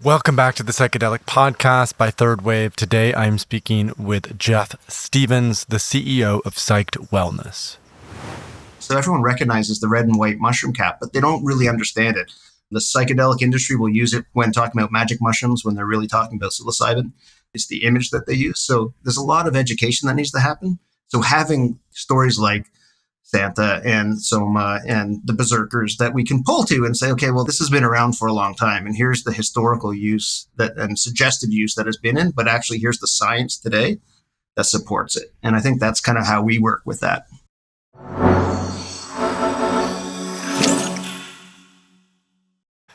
Welcome back to the Psychedelic Podcast by Third Wave. Today I'm speaking with Jeff Stevens, the CEO of Psyched Wellness. So everyone recognizes the red and white mushroom cap, but they don't really understand it. The psychedelic industry will use it when talking about magic mushrooms, when they're really talking about psilocybin. It's the image that they use. So there's a lot of education that needs to happen. So having stories like Santa and Soma and the berserkers that we can pull to and say, okay, well, this has been around for a long time. And here's the historical use that and suggested use that has been in, but actually here's the science today that supports it. And I think that's kind of how we work with that.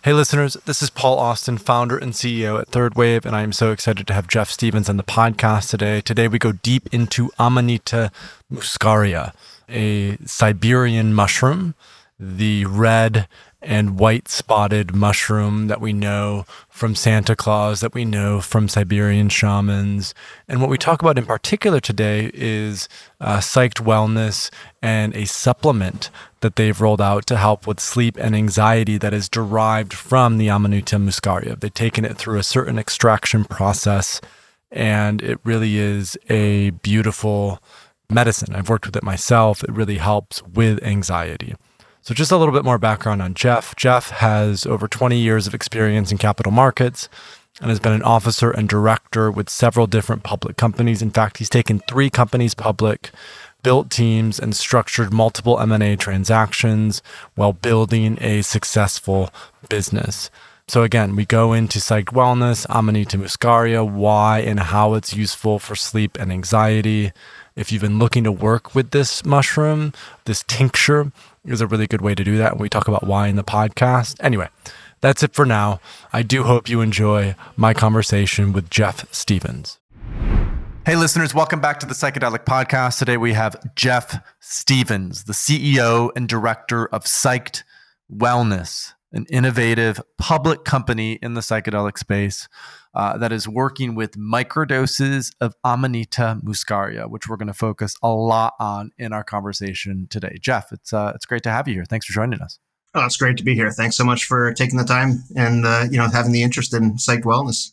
Hey listeners, this is Paul Austin, founder and CEO at Third Wave, and I am so excited to have Jeff Stevens on the podcast today. Today we go deep into Amanita muscaria, a Siberian mushroom, the red and white spotted mushroom that we know from Santa Claus, that we know from Siberian shamans. And what we talk about in particular today is Psyched Wellness and a supplement that they've rolled out to help with sleep and anxiety that is derived from the Amanita muscaria. They've taken it through a certain extraction process, and it really is a beautiful medicine. I've worked with it myself. It really helps with anxiety. So just a little bit more background on Jeff. Jeff has over 20 years of experience in capital markets and has been an officer and director with several different public companies. In fact, he's taken 3 companies public, built teams, and structured multiple M&A transactions while building a successful business. So again, we go into Psyched Wellness, Amanita muscaria, why and how it's useful for sleep and anxiety. If you've been looking to work with this mushroom, this tincture is a really good way to do that. And we talk about why in the podcast. Anyway, that's it for now. I do hope you enjoy my conversation with Jeff Stevens. Hey listeners, welcome back to the Psychedelic Podcast. Today we have Jeff Stevens, the CEO and director of Psyched Wellness, an innovative public company in the psychedelic space that is working with microdoses of Amanita muscaria, which we're going to focus a lot on in our conversation today. Jeff, it's great to have you here. Thanks for joining us. Oh, it's great to be here. Thanks so much for taking the time and having the interest in Psyched Wellness.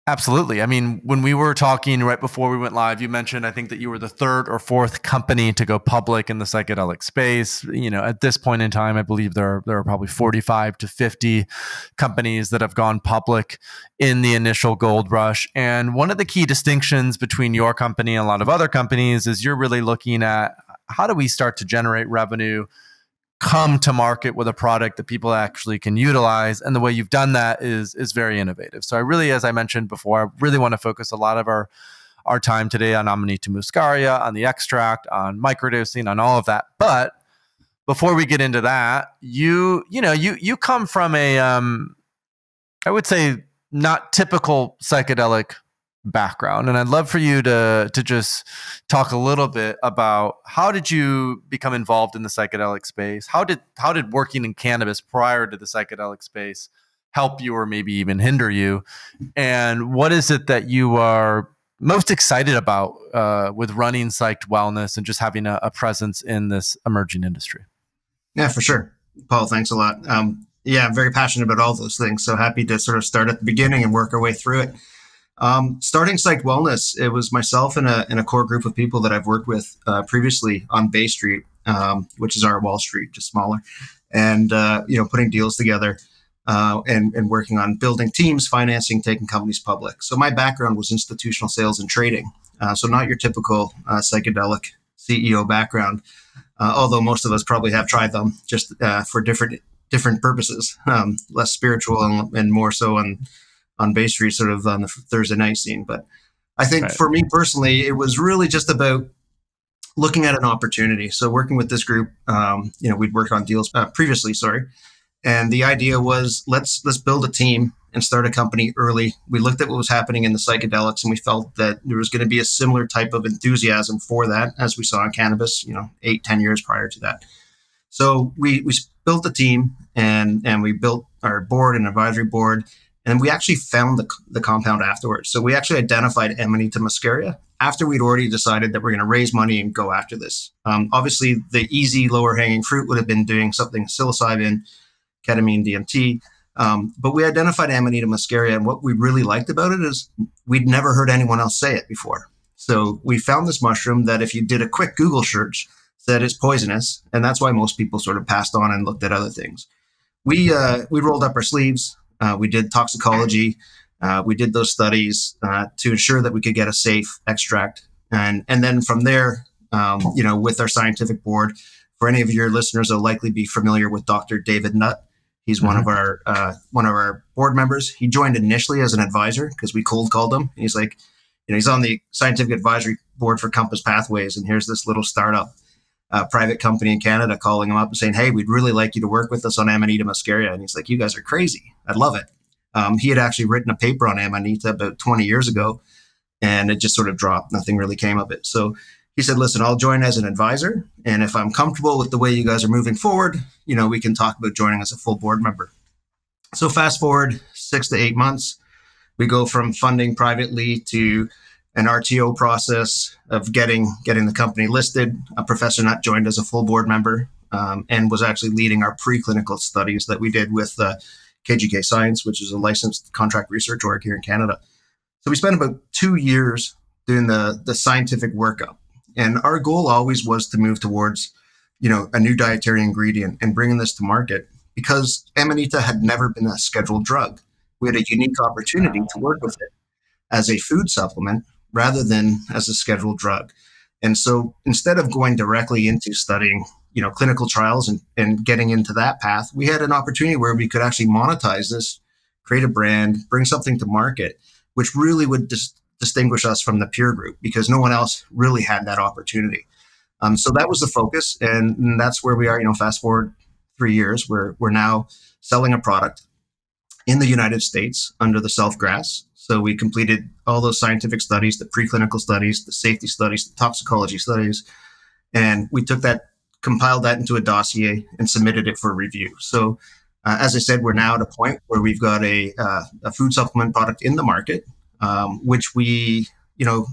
Absolutely. I mean, when we were talking right before we went live, you mentioned, I think that you were the 3rd or 4th company to go public in the psychedelic space. At this point in time, I believe there are probably 45 to 50 companies that have gone public in the initial gold rush. And one of the key distinctions between your company and a lot of other companies is you're really looking at how do we start to generate revenue, come to market with a product that people actually can utilize. And the way you've done that is very innovative. So I really, as I mentioned before, I really want to focus a lot of our time today on Amanita muscaria, on the extract, on microdosing, on all of that. But before we get into that, you come from a, I would say, not typical psychedelic background. And I'd love for you to just talk a little bit about how did you become involved in the psychedelic space? How did working in cannabis prior to the psychedelic space help you or maybe even hinder you? And what is it that you are most excited about with running Psyched Wellness and just having a presence in this emerging industry? Yeah, for sure. Paul, thanks a lot. I'm very passionate about all those things. So happy to sort of start at the beginning and work our way through it. Starting Psyched Wellness, it was myself and a core group of people that I've worked with previously on Bay Street, which is our Wall Street, just smaller, and putting deals together and working on building teams, financing, taking companies public. So my background was institutional sales and trading, so not your typical psychedelic CEO background, although most of us probably have tried them just for different purposes, less spiritual and more so on Bay Street, sort of on the Thursday night scene. But I think For me personally, it was really just about looking at an opportunity. So working with this group, we'd worked on deals previously, and the idea was let's build a team and start a company early. We looked at what was happening in the psychedelics, and we felt that there was going to be a similar type of enthusiasm for that as we saw in cannabis, 8-10 years prior to that. So we built the team and we built our board and advisory board. And we actually found the compound afterwards. So we actually identified Amanita muscaria after we'd already decided that we're going to raise money and go after this. Obviously, the easy lower hanging fruit would have been doing something psilocybin, ketamine, DMT. But we identified Amanita muscaria, and what we really liked about it is we'd never heard anyone else say it before. So we found this mushroom that if you did a quick Google search, said it's poisonous, and that's why most people sort of passed on and looked at other things. We rolled up our sleeves. We did toxicology. We did those studies to ensure that we could get a safe extract, and then from there, with our scientific board. For any of your listeners, they'll likely be familiar with Dr. David Nutt. He's one of our board members. He joined initially as an advisor because we cold called him. He's like, he's on the scientific advisory board for Compass Pathways, and here's this little startup private company in Canada calling him up and saying, "Hey, we'd really like you to work with us on Amanita muscaria." And he's like, "You guys are crazy. I'd love it." He had actually written a paper on Amanita about 20 years ago, and it just sort of dropped. Nothing really came of it. So he said, "Listen, I'll join as an advisor. And if I'm comfortable with the way you guys are moving forward, we can talk about joining as a full board member." So fast forward 6 to 8 months, we go from funding privately to an RTO process of getting the company listed. Professor Nutt joined as a full board member and was actually leading our preclinical studies that we did with KGK Science, which is a licensed contract research org here in Canada. So we spent about 2 years doing the scientific workup. And our goal always was to move towards, a new dietary ingredient and bringing this to market because Amanita had never been a scheduled drug. We had a unique opportunity to work with it as a food supplement rather than as a scheduled drug. And so instead of going directly into studying, clinical trials and getting into that path, we had an opportunity where we could actually monetize this, create a brand, bring something to market, which really would distinguish us from the peer group because no one else really had that opportunity. So that was the focus. And that's where we are, fast forward 3 years, we're now selling a product in the United States under the self-GRAS. So we completed all those scientific studies, the preclinical studies, the safety studies, the toxicology studies, and we took that, compiled that into a dossier and submitted it for review. So as I said, we're now at a point where we've got a food supplement product in the market, which we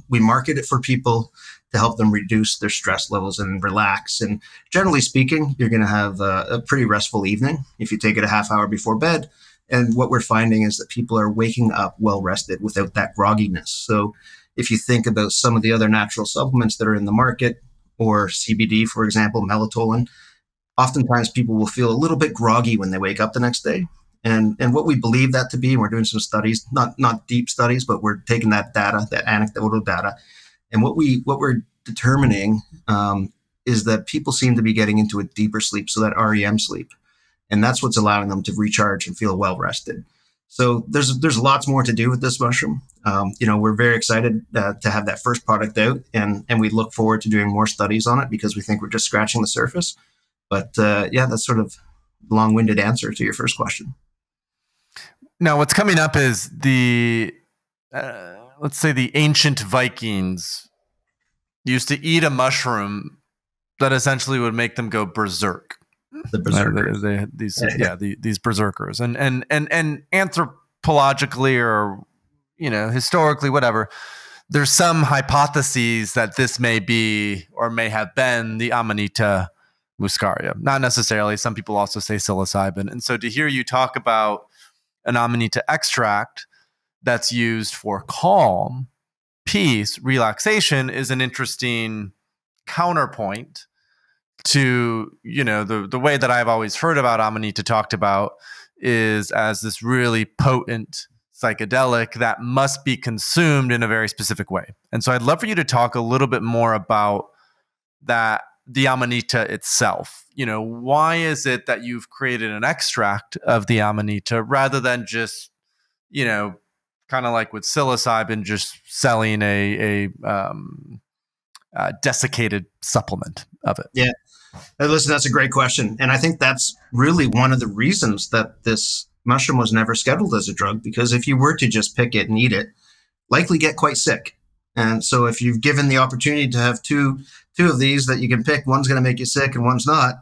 market it for people to help them reduce their stress levels and relax. And generally speaking, you're going to have a pretty restful evening if you take it a half hour before bed. And what we're finding is that people are waking up well rested without that grogginess. So if you think about some of the other natural supplements that are in the market, or CBD, for example, melatonin, oftentimes people will feel a little bit groggy when they wake up the next day. And what we believe that to be, and we're doing some studies, not deep studies, but we're taking that data, that anecdotal data, and what we're determining is that people seem to be getting into a deeper sleep, so that REM sleep, and that's what's allowing them to recharge and feel well rested. So there's lots more to do with this mushroom. We're very excited to have that first product out, and we look forward to doing more studies on it because we think we're just scratching the surface. But that's sort of a long-winded answer to your first question. Now, what's coming up is the, let's say the ancient Vikings used to eat a mushroom that essentially would make them go berserk. The berserkers. They had these berserkers. And anthropologically or, historically, whatever, there's some hypotheses that this may be or may have been the Amanita muscaria. Not necessarily. Some people also say psilocybin. And so to hear you talk about an Amanita extract that's used for calm, peace, relaxation is an interesting counterpoint to, the way that I've always heard about Amanita talked about is as this really potent psychedelic that must be consumed in a very specific way. And so I'd love for you to talk a little bit more about that, the Amanita itself. Why is it that you've created an extract of the Amanita rather than just, kind of like with psilocybin, just selling a desiccated supplement of it? Yeah. Listen, that's a great question. And I think that's really one of the reasons that this mushroom was never scheduled as a drug, because if you were to just pick it and eat it, likely get quite sick. And so if you've given the opportunity to have two of these that you can pick, one's going to make you sick and one's not,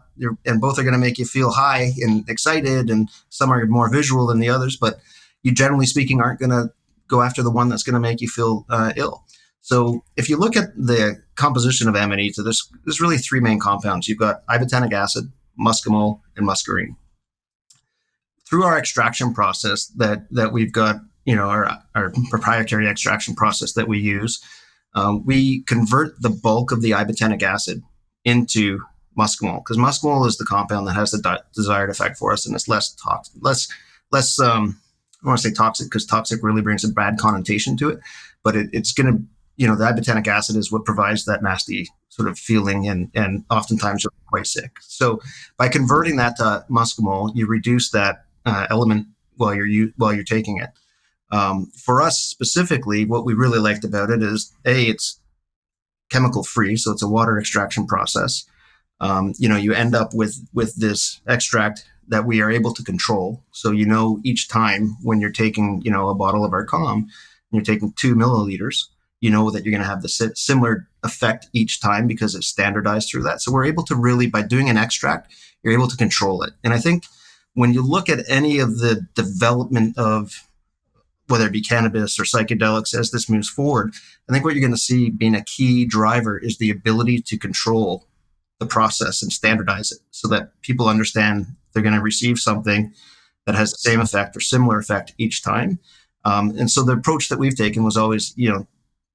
and both are going to make you feel high and excited, and some are more visual than the others, but you generally speaking aren't going to go after the one that's going to make you feel ill. So if you look at the composition of Amanita, there's really three main compounds. You've got ibotenic acid, muscimol, and muscarine. through our extraction process that we've got, our proprietary extraction process that we use, we convert the bulk of the ibotenic acid into muscimol, because muscimol is the compound that has the desired effect for us, and it's less toxic, less I don't want to say toxic, because toxic really brings a bad connotation to it, but it's going to, the ibotenic acid is what provides that nasty sort of feeling, and oftentimes you're quite sick. So by converting that to muscimol, you reduce that element while you're taking it. For us specifically, what we really liked about it is it's chemical free, so it's a water extraction process. You end up with this extract that we are able to control. So each time when you're taking a bottle of our calm, and you're taking 2 milliliters, you know that you're going to have the similar effect each time because it's standardized through that. So we're able to really, by doing an extract, you're able to control it. And I think when you look at any of the development of whether it be cannabis or psychedelics as this moves forward, I think what you're going to see being a key driver is the ability to control the process and standardize it so that people understand they're going to receive something that has the same effect or similar effect each time. And so the approach that we've taken was always,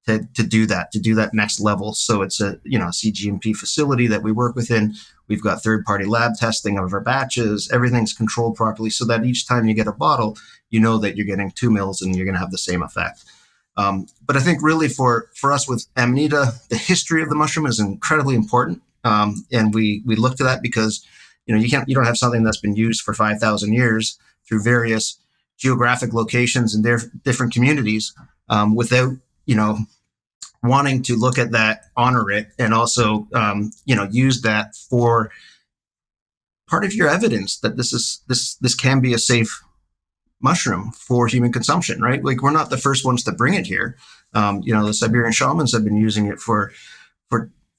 to do that next level. So it's a CGMP facility that we work within. We've got third-party lab testing of our batches. Everything's controlled properly so that each time you get a bottle, you know that you're getting 2 mils and you're going to have the same effect. But I think really for us with Amanita, the history of the mushroom is incredibly important. And we look to that because, you don't have something that's been used for 5,000 years through various geographic locations and different communities without, wanting to look at that, honor it, and also, use that for part of your evidence that this can be a safe mushroom for human consumption, right? Like, we're not the first ones to bring it here. The Siberian shamans have been using it for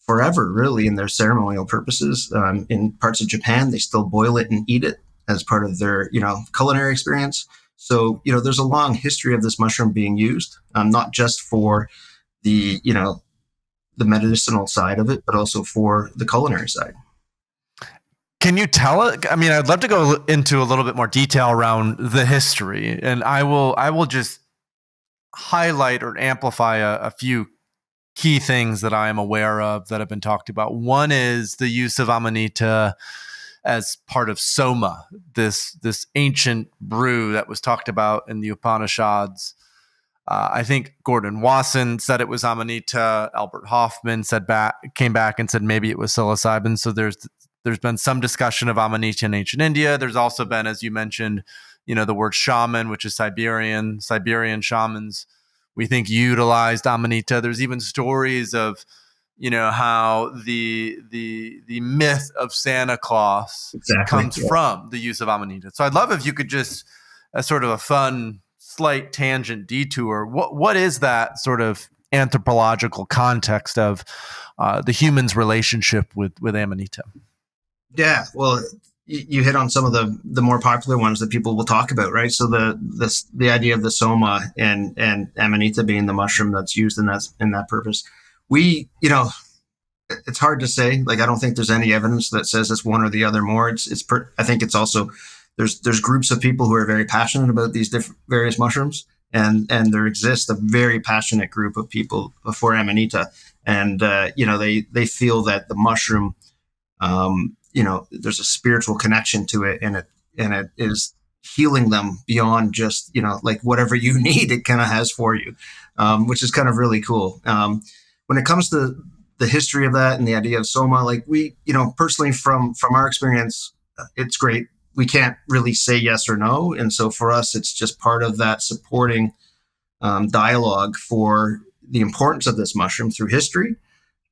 forever, really, in their ceremonial purposes. In parts of Japan, they still boil it and eat it as part of their, culinary experience. So, there's a long history of this mushroom being used, not just for the medicinal side of it, but also for the culinary side. Can you tell it? I mean, I'd love to go into a little bit more detail around the history, and I will just highlight or amplify a few key things that I am aware of that have been talked about. One is the use of Amanita as part of soma, this ancient brew that was talked about in the Upanishads. I think Gordon Wasson said it was Amanita. Albert Hoffman came back and said maybe it was psilocybin. So there's been some discussion of Amanita in ancient India. There's also been, as you mentioned, the word shaman, which is Siberian shamans, we think utilized Amanita. There's even stories of, how the myth of Santa Claus comes from the use of Amanita. So I'd love if you could just, as sort of a fun, slight tangent detour, what is that sort of anthropological context of the human's relationship with Amanita? Yeah, well, you hit on some of the more popular ones that people will talk about, right? So the idea of the soma and Amanita being the mushroom that's used in that purpose. We, it's hard to say. Like, I don't think there's any evidence that says it's one or the other more. I think it's also there's groups of people who are very passionate about these various mushrooms, and there exists a very passionate group of people for Amanita, and they feel that the mushroom, there's a spiritual connection to it, and it is healing them beyond just like whatever you need, it kind of has for you, which is kind of really cool. When it comes to the history of that and the idea of soma, like we, personally from our experience, it's great. We can't really say yes or no. And so for us, it's just part of that supporting dialogue for the importance of this mushroom through history,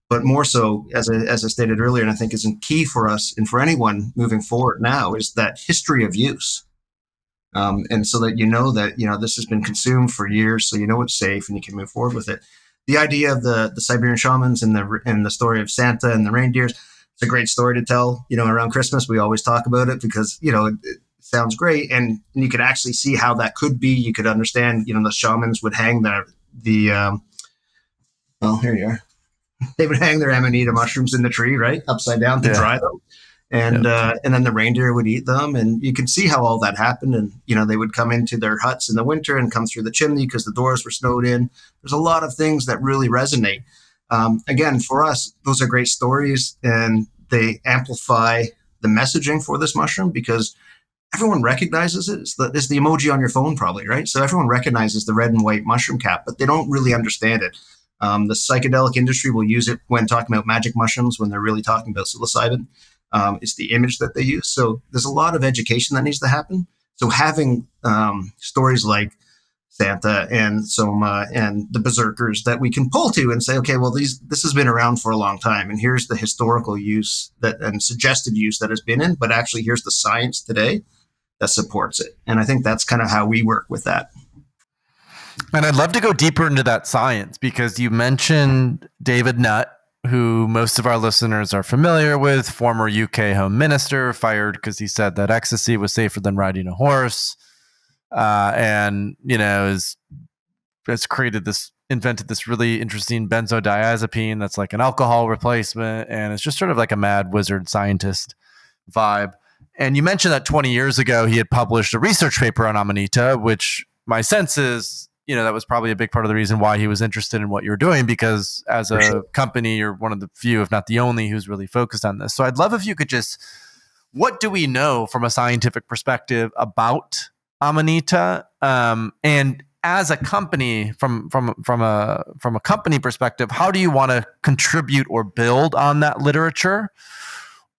but more so, as I stated earlier, and I think is key for us and for anyone moving forward now, is that history of use. And so that that, this has been consumed for years, so it's safe and you can move forward with it. The idea of the Siberian shamans and the story of Santa and the reindeers, it's a great story to tell. Around Christmas, we always talk about it because, it sounds great. And you could actually see how that could be. You could understand, the shamans would hang well, here you are. They would hang their Amanita mushrooms in the tree, right? Upside down to dry them. And then the reindeer would eat them, and you can see how all that happened. And they would come into their huts in the winter and come through the chimney because the doors were snowed in. There's a lot of things that really resonate. Again, for us, those are great stories, and they amplify the messaging for this mushroom because everyone recognizes it. It's the emoji on your phone, probably, right? So everyone recognizes the red and white mushroom cap, but they don't really understand it. The psychedelic industry will use it when talking about magic mushrooms, when they're really talking about psilocybin. It's the image that they use. So there's a lot of education that needs to happen. So having stories like Santa and Soma and the Berserkers that we can pull to and say, okay, well, this has been around for a long time, and here's the historical use and suggested use that has been in, but actually here's the science today that supports it. And I think that's kind of how we work with that. And I'd love to go deeper into that science because you mentioned David Nutt, who most of our listeners are familiar with, former UK Home Minister, fired because he said that ecstasy was safer than riding a horse. And, has invented this really interesting benzodiazepine that's like an alcohol replacement. And it's just sort of like a mad wizard scientist vibe. And you mentioned that 20 years ago, he had published a research paper on Amanita, which my sense is, that was probably a big part of the reason why he was interested in what you're doing, because as a company, you're one of the few, if not the only, who's really focused on this. So I'd love if you could what do we know from a scientific perspective about Amanita? And as a company, from a company perspective, how do you want to contribute or build on that literature?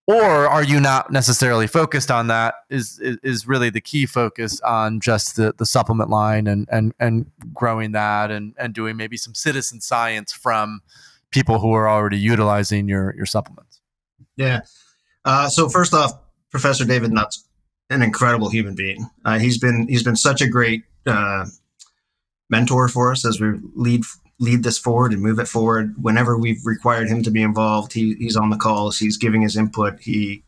Or are you not necessarily focused on that? Is really the key focus on just the supplement line and growing that and doing maybe some citizen science from people who are already utilizing your supplements? Yeah. So first off, Professor David Nutt's an incredible human being. He's been such a great mentor for us as we lead this forward and move it forward. Whenever we've required him to be involved, he's on the calls, he's giving his input. He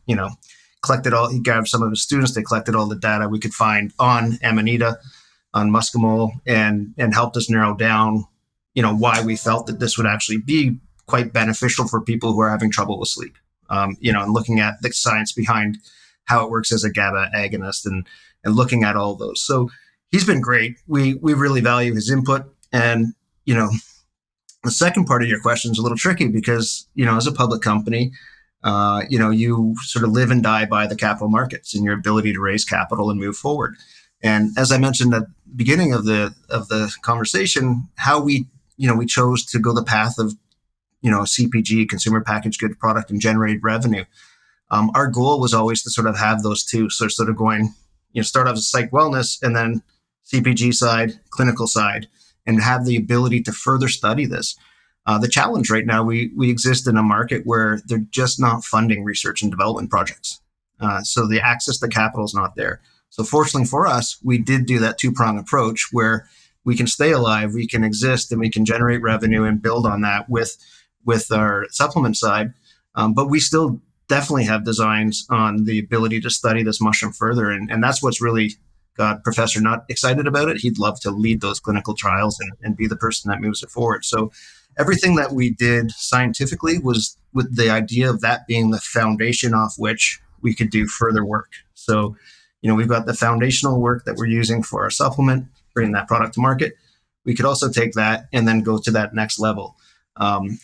grabbed some of his students, they collected all the data we could find on Amanita, on muscimol, and helped us narrow down, why we felt that this would actually be quite beneficial for people who are having trouble with sleep. And looking at the science behind how it works as a GABA agonist and looking at all those. So he's been great. We really value his input. And the second part of your question is a little tricky because, as a public company, you sort of live and die by the capital markets and your ability to raise capital and move forward. And as I mentioned at the beginning of the conversation, how we chose to go the path of, a CPG, consumer packaged good product, and generate revenue. Our goal was always to sort of have those two. So sort of going, start off as Psyched Wellness and then CPG side, clinical side, and have the ability to further study this. The challenge right now, we exist in a market where they're just not funding research and development projects. So the access to capital is not there. So fortunately for us, we did do that two-prong approach where we can stay alive, we can exist, and we can generate revenue and build on that with our supplement side. But we still definitely have designs on the ability to study this mushroom further. And that's what's really got Professor Nutt excited about it. He'd love to lead those clinical trials and be the person that moves it forward. So everything that we did scientifically was with the idea of that being the foundation off which we could do further work. So, we've got the foundational work that we're using for our supplement, bringing that product to market. We could also take that and then go to that next level. And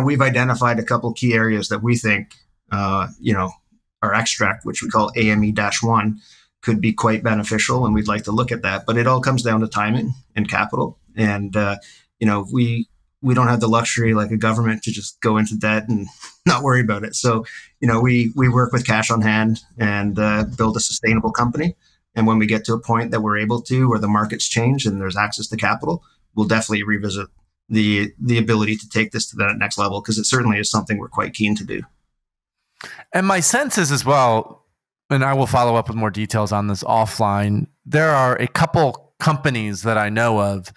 we've identified a couple key areas that we think, our extract, which we call AME-1, could be quite beneficial, and we'd like to look at that. But it all comes down to timing and capital. And, we don't have the luxury like a government to just go into debt and not worry about it. So, we work with cash on hand and build a sustainable company. And when we get to a point that we're able to, or the markets change and there's access to capital, we'll definitely revisit the ability to take this to that next level, because it certainly is something we're quite keen to do. And my sense is as well, and I will follow up with more details on this offline, there are a couple companies that I know of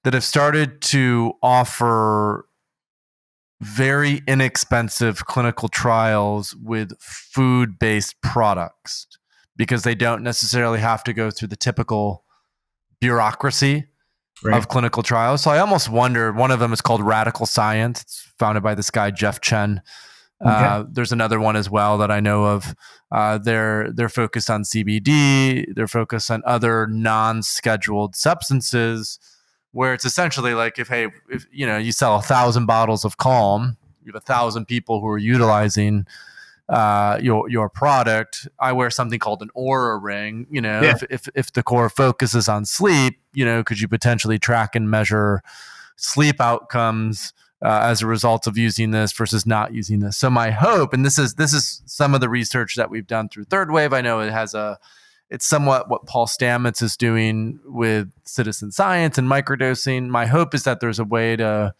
that have started to offer very inexpensive clinical trials with food-based products because they don't necessarily have to go through the typical bureaucracy of clinical trials. So I almost wonder, one of them is called Radical Science. It's founded by this guy, Jeff Chen. Okay. There's another one as well that I know of. They're focused on CBD. They're focused on other non-scheduled substances, where it's essentially like if you sell 1,000 bottles of Calm, you have 1,000 people who are utilizing your product. I wear something called an aura ring. Yeah. If the core focuses on sleep, could you potentially track and measure sleep outcomes as a result of using this versus not using this? So my hope, and this is some of the research that we've done through Third Wave. I know it's somewhat what Paul Stamets is doing with citizen science and microdosing. My hope is that there's a way to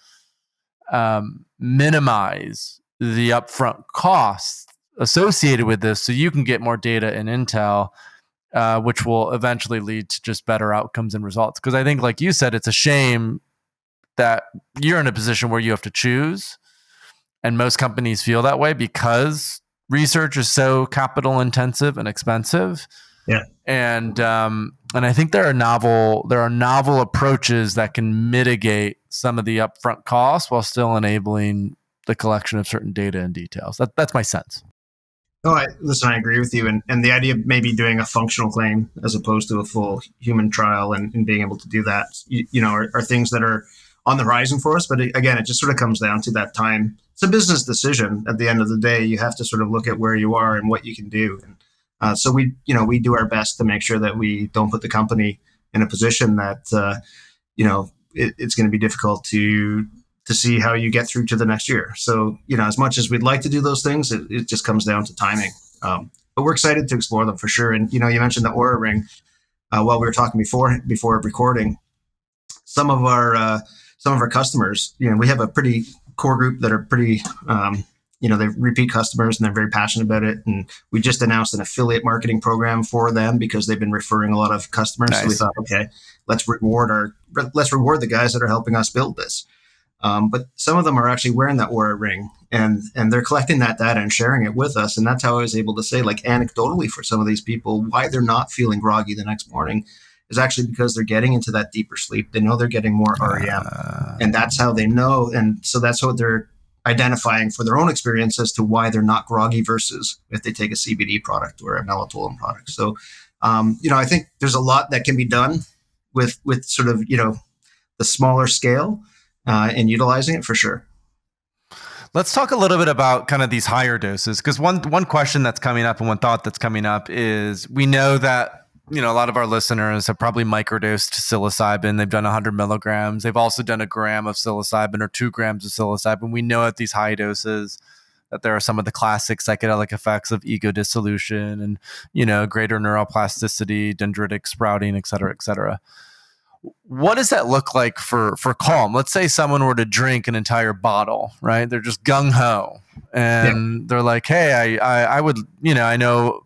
minimize the upfront costs associated with this so you can get more data and intel, which will eventually lead to just better outcomes and results. Because I think, like you said, it's a shame that you're in a position where you have to choose, and most companies feel that way because research is so capital intensive and expensive. Yeah. And I think there are novel approaches that can mitigate some of the upfront costs while still enabling the collection of certain data and details. That's my sense. Oh, listen, I agree with you. And the idea of maybe doing a functional claim as opposed to a full human trial and being able to do that, are things that are on the horizon for us. But again, it just sort of comes down to that time. It's a business decision. At the end of the day, you have to sort of look at where you are and what you can do. And so we do our best to make sure that we don't put the company in a position that, it's going to be difficult to see how you get through to the next year. So, as much as we'd like to do those things, it just comes down to timing. But we're excited to explore them for sure. And, you mentioned the Aura Ring while we were talking before recording. Some of our customers, we have a pretty core group that are pretty, they're repeat customers and they're very passionate about it. And we just announced an affiliate marketing program for them because they've been referring a lot of customers. Nice. So we thought, okay, let's reward the guys that are helping us build this. But some of them are actually wearing that Aura Ring and they're collecting that data and sharing it with us. And that's how I was able to say, like, anecdotally for some of these people, why they're not feeling groggy the next morning is actually because they're getting into that deeper sleep. They know they're getting more REM and that's how they know. And so that's what they're identifying for their own experience as to why they're not groggy versus if they take a CBD product or a melatonin product. So, I think there's a lot that can be done with sort of, the smaller scale and utilizing it for sure. Let's talk a little bit about kind of these higher doses, because one question that's coming up and one thought that's coming up is we know that, a lot of our listeners have probably microdosed psilocybin. They've done 100 milligrams. They've also done a gram of psilocybin or 2 grams of psilocybin. We know at these high doses that there are some of the classic psychedelic effects of ego dissolution and, greater neuroplasticity, dendritic sprouting, et cetera, et cetera. What does that look like for Calm? Let's say someone were to drink an entire bottle, right? They're just gung-ho and they're like, hey, I would, I know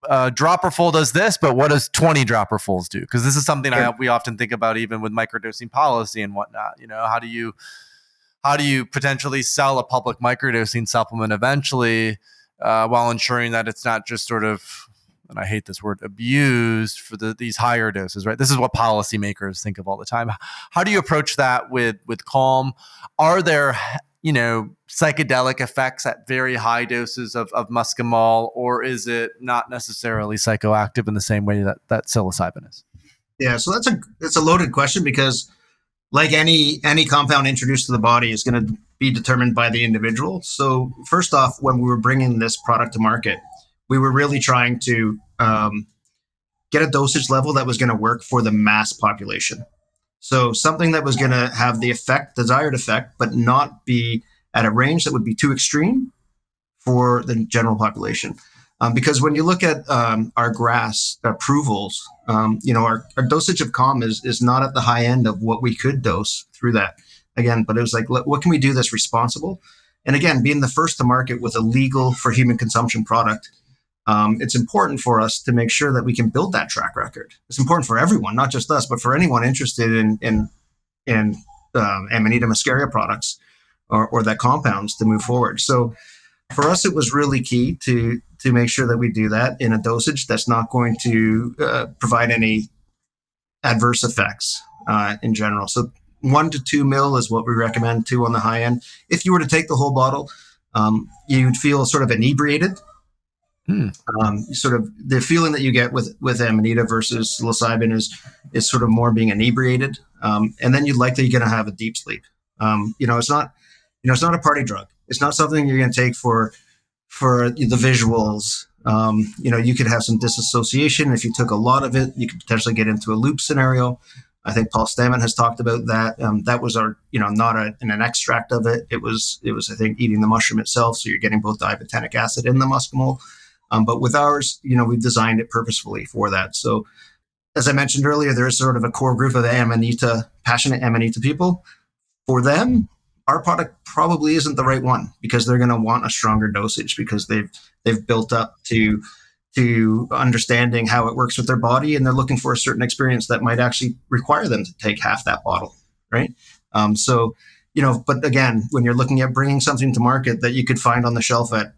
dropperful does this, but what does 20 dropperfuls do? Because this is something we often think about even with microdosing policy and whatnot. How do you potentially sell a public microdosing supplement eventually while ensuring that it's not just sort of, and I hate this word, abused for these higher doses, right? This is what policymakers think of all the time. How do you approach that with Calm? Are there, psychedelic effects at very high doses of muscimol, or is it not necessarily psychoactive in the same way that psilocybin is? Yeah, so it's a loaded question because like any compound introduced to the body is going to be determined by the individual. So first off, when we were bringing this product to market, we were really trying to get a dosage level that was going to work for the mass population. So something that was going to have the desired effect, but not be at a range that would be too extreme for the general population. Because when you look at our GRAS approvals, our dosage of Calm is not at the high end of what we could dose through that. Again, but it was like, what can we do that's responsible? And again, being the first to market with a legal for human consumption product, it's important for us to make sure that we can build that track record. It's important for everyone, not just us, but for anyone interested in Amanita muscaria products or that compounds to move forward. So for us, it was really key to make sure that we do that in a dosage that's not going to provide any adverse effects in general. So 1 to 2 mil is what we recommend, 2 on the high end. If you were to take the whole bottle, you'd feel sort of inebriated. Hmm. Sort of the feeling that you get with Amanita versus psilocybin is sort of more being inebriated, and then you're likely going to have a deep sleep. It's not it's not a party drug. It's not something you're going to take for the visuals. You could have some disassociation if you took a lot of it. You could potentially get into a loop scenario. I think Paul Stammen has talked about that. That was not an extract of it. It was I think eating the mushroom itself. So you're getting both ibotenic acid in the muscimol. But with ours, we've designed it purposefully for that. So as I mentioned earlier, there is sort of a core group of passionate Amanita people. For them, our product probably isn't the right one because they're going to want a stronger dosage because they've built up to understanding how it works with their body, and they're looking for a certain experience that might actually require them to take half that bottle, right? But again, when you're looking at bringing something to market that you could find on the shelf at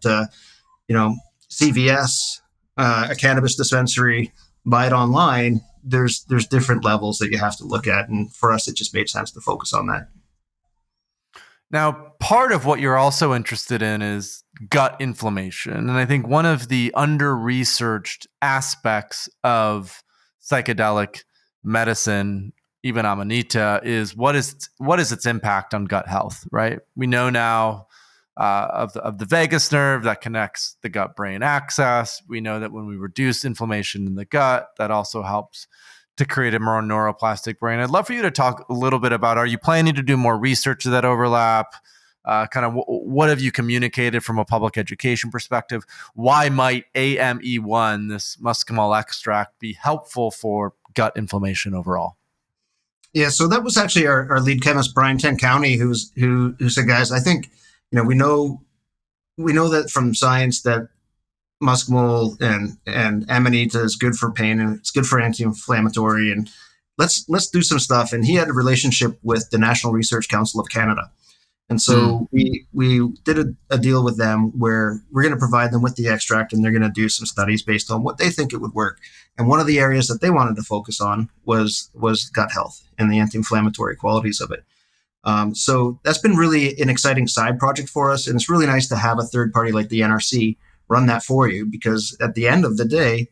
CVS, a cannabis dispensary, buy it online, there's different levels that you have to look at, and for us, it just made sense to focus on that. Now, part of what you're also interested in is gut inflammation. And I think one of the under-researched aspects of psychedelic medicine, even Amanita, is what is its impact on gut health, right? We know now of the vagus nerve that connects the gut-brain axis. We know that when we reduce inflammation in the gut, that also helps to create a more neuroplastic brain. I'd love for you to talk a little bit about, are you planning to do more research that overlap? What have you communicated from a public education perspective? Why might AME1, this muscimol extract, be helpful for gut inflammation overall? Yeah, so that was actually our lead chemist, Brian Tencounty, who said, guys, I think, we know that from science that muscimol and Amanita is good for pain and it's good for anti-inflammatory, and let's do some stuff. And he had a relationship with the National Research Council of Canada, and so we did a deal with them where we're going to provide them with the extract, and they're going to do some studies based on what they think it would work. And one of the areas that they wanted to focus on was gut health and the anti-inflammatory qualities of it. So that's been really an exciting side project for us, and it's really nice to have a third party like the NRC run that for you, because at the end of the day,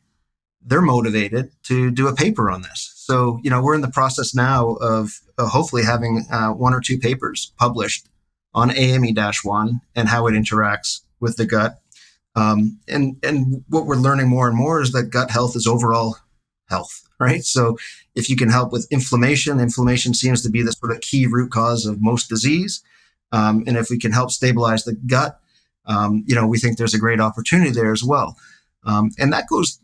they're motivated to do a paper on this. So, we're in the process now of hopefully having 1 or 2 papers published on AME-1 and how it interacts with the gut. And what we're learning more and more is that gut health is overall health, right? So if you can help with inflammation seems to be the sort of key root cause of most disease. And if we can help stabilize the gut, we think there's a great opportunity there as well. And that goes,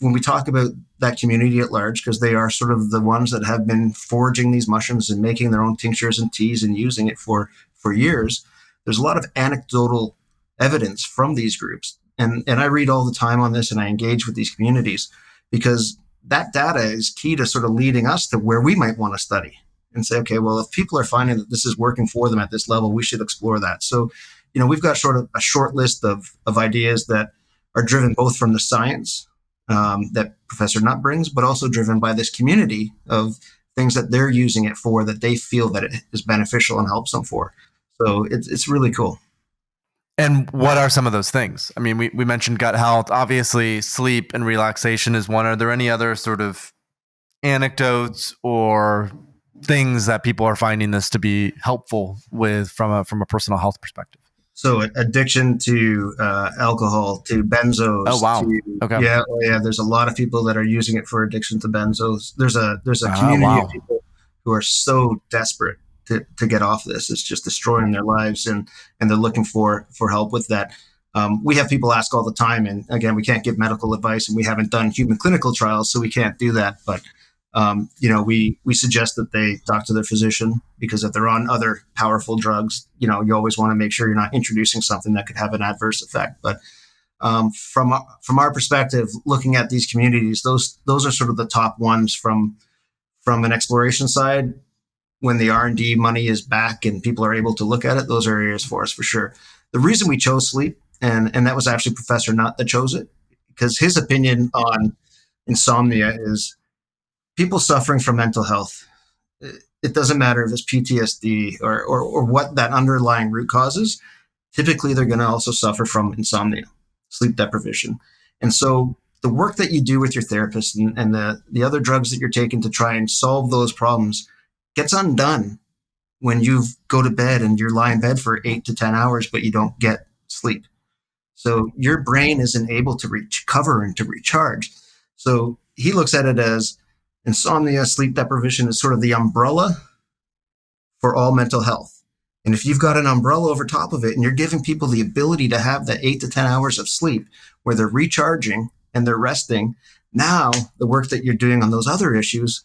when we talk about that community at large, because they are sort of the ones that have been foraging these mushrooms and making their own tinctures and teas and using it for years, there's a lot of anecdotal evidence from these groups. And I read all the time on this, and I engage with these communities because that data is key to sort of leading us to where we might want to study and say, okay, well, if people are finding that this is working for them at this level, we should explore that. So, we've got sort of a short list of ideas that are driven both from the science that Professor Nutt brings, but also driven by this community of things that they're using it for, that they feel that it is beneficial and helps them for. So it's really cool. And what are some of those things? I mean, we mentioned gut health. Obviously, sleep and relaxation is one. Are there any other sort of anecdotes or things that people are finding this to be helpful with from a personal health perspective? So addiction to alcohol, to benzos. Oh, wow. Okay. Yeah. There's a lot of people that are using it for addiction to benzos. There's a community of people who are so desperate to get off this. It's just destroying their lives, and they're looking for help with that. We have people ask all the time, and again, we can't give medical advice, and we haven't done human clinical trials, so we can't do that. But we suggest that they talk to their physician, because if they're on other powerful drugs, you always want to make sure you're not introducing something that could have an adverse effect. But from our perspective, looking at these communities, those are sort of the top ones from an exploration side. When the R&D money is back and people are able to look at it, those are areas for us for sure. The reason we chose sleep, and that was actually Professor Nutt that chose it, because his opinion on insomnia is people suffering from mental health. It doesn't matter if it's PTSD or what that underlying root cause is. typically they're going to also suffer from insomnia, sleep deprivation. And so the work that you do with your therapist and the other drugs that you're taking to try and solve those problems gets undone when you go to bed and you're lying in bed for 8 to 10 hours, but you don't get sleep. So your brain isn't able to recover and to recharge. So he looks at it as insomnia, sleep deprivation is sort of the umbrella for all mental health. And if you've got an umbrella over top of it and you're giving people the ability to have that 8 to 10 hours of sleep where they're recharging and they're resting, now the work that you're doing on those other issues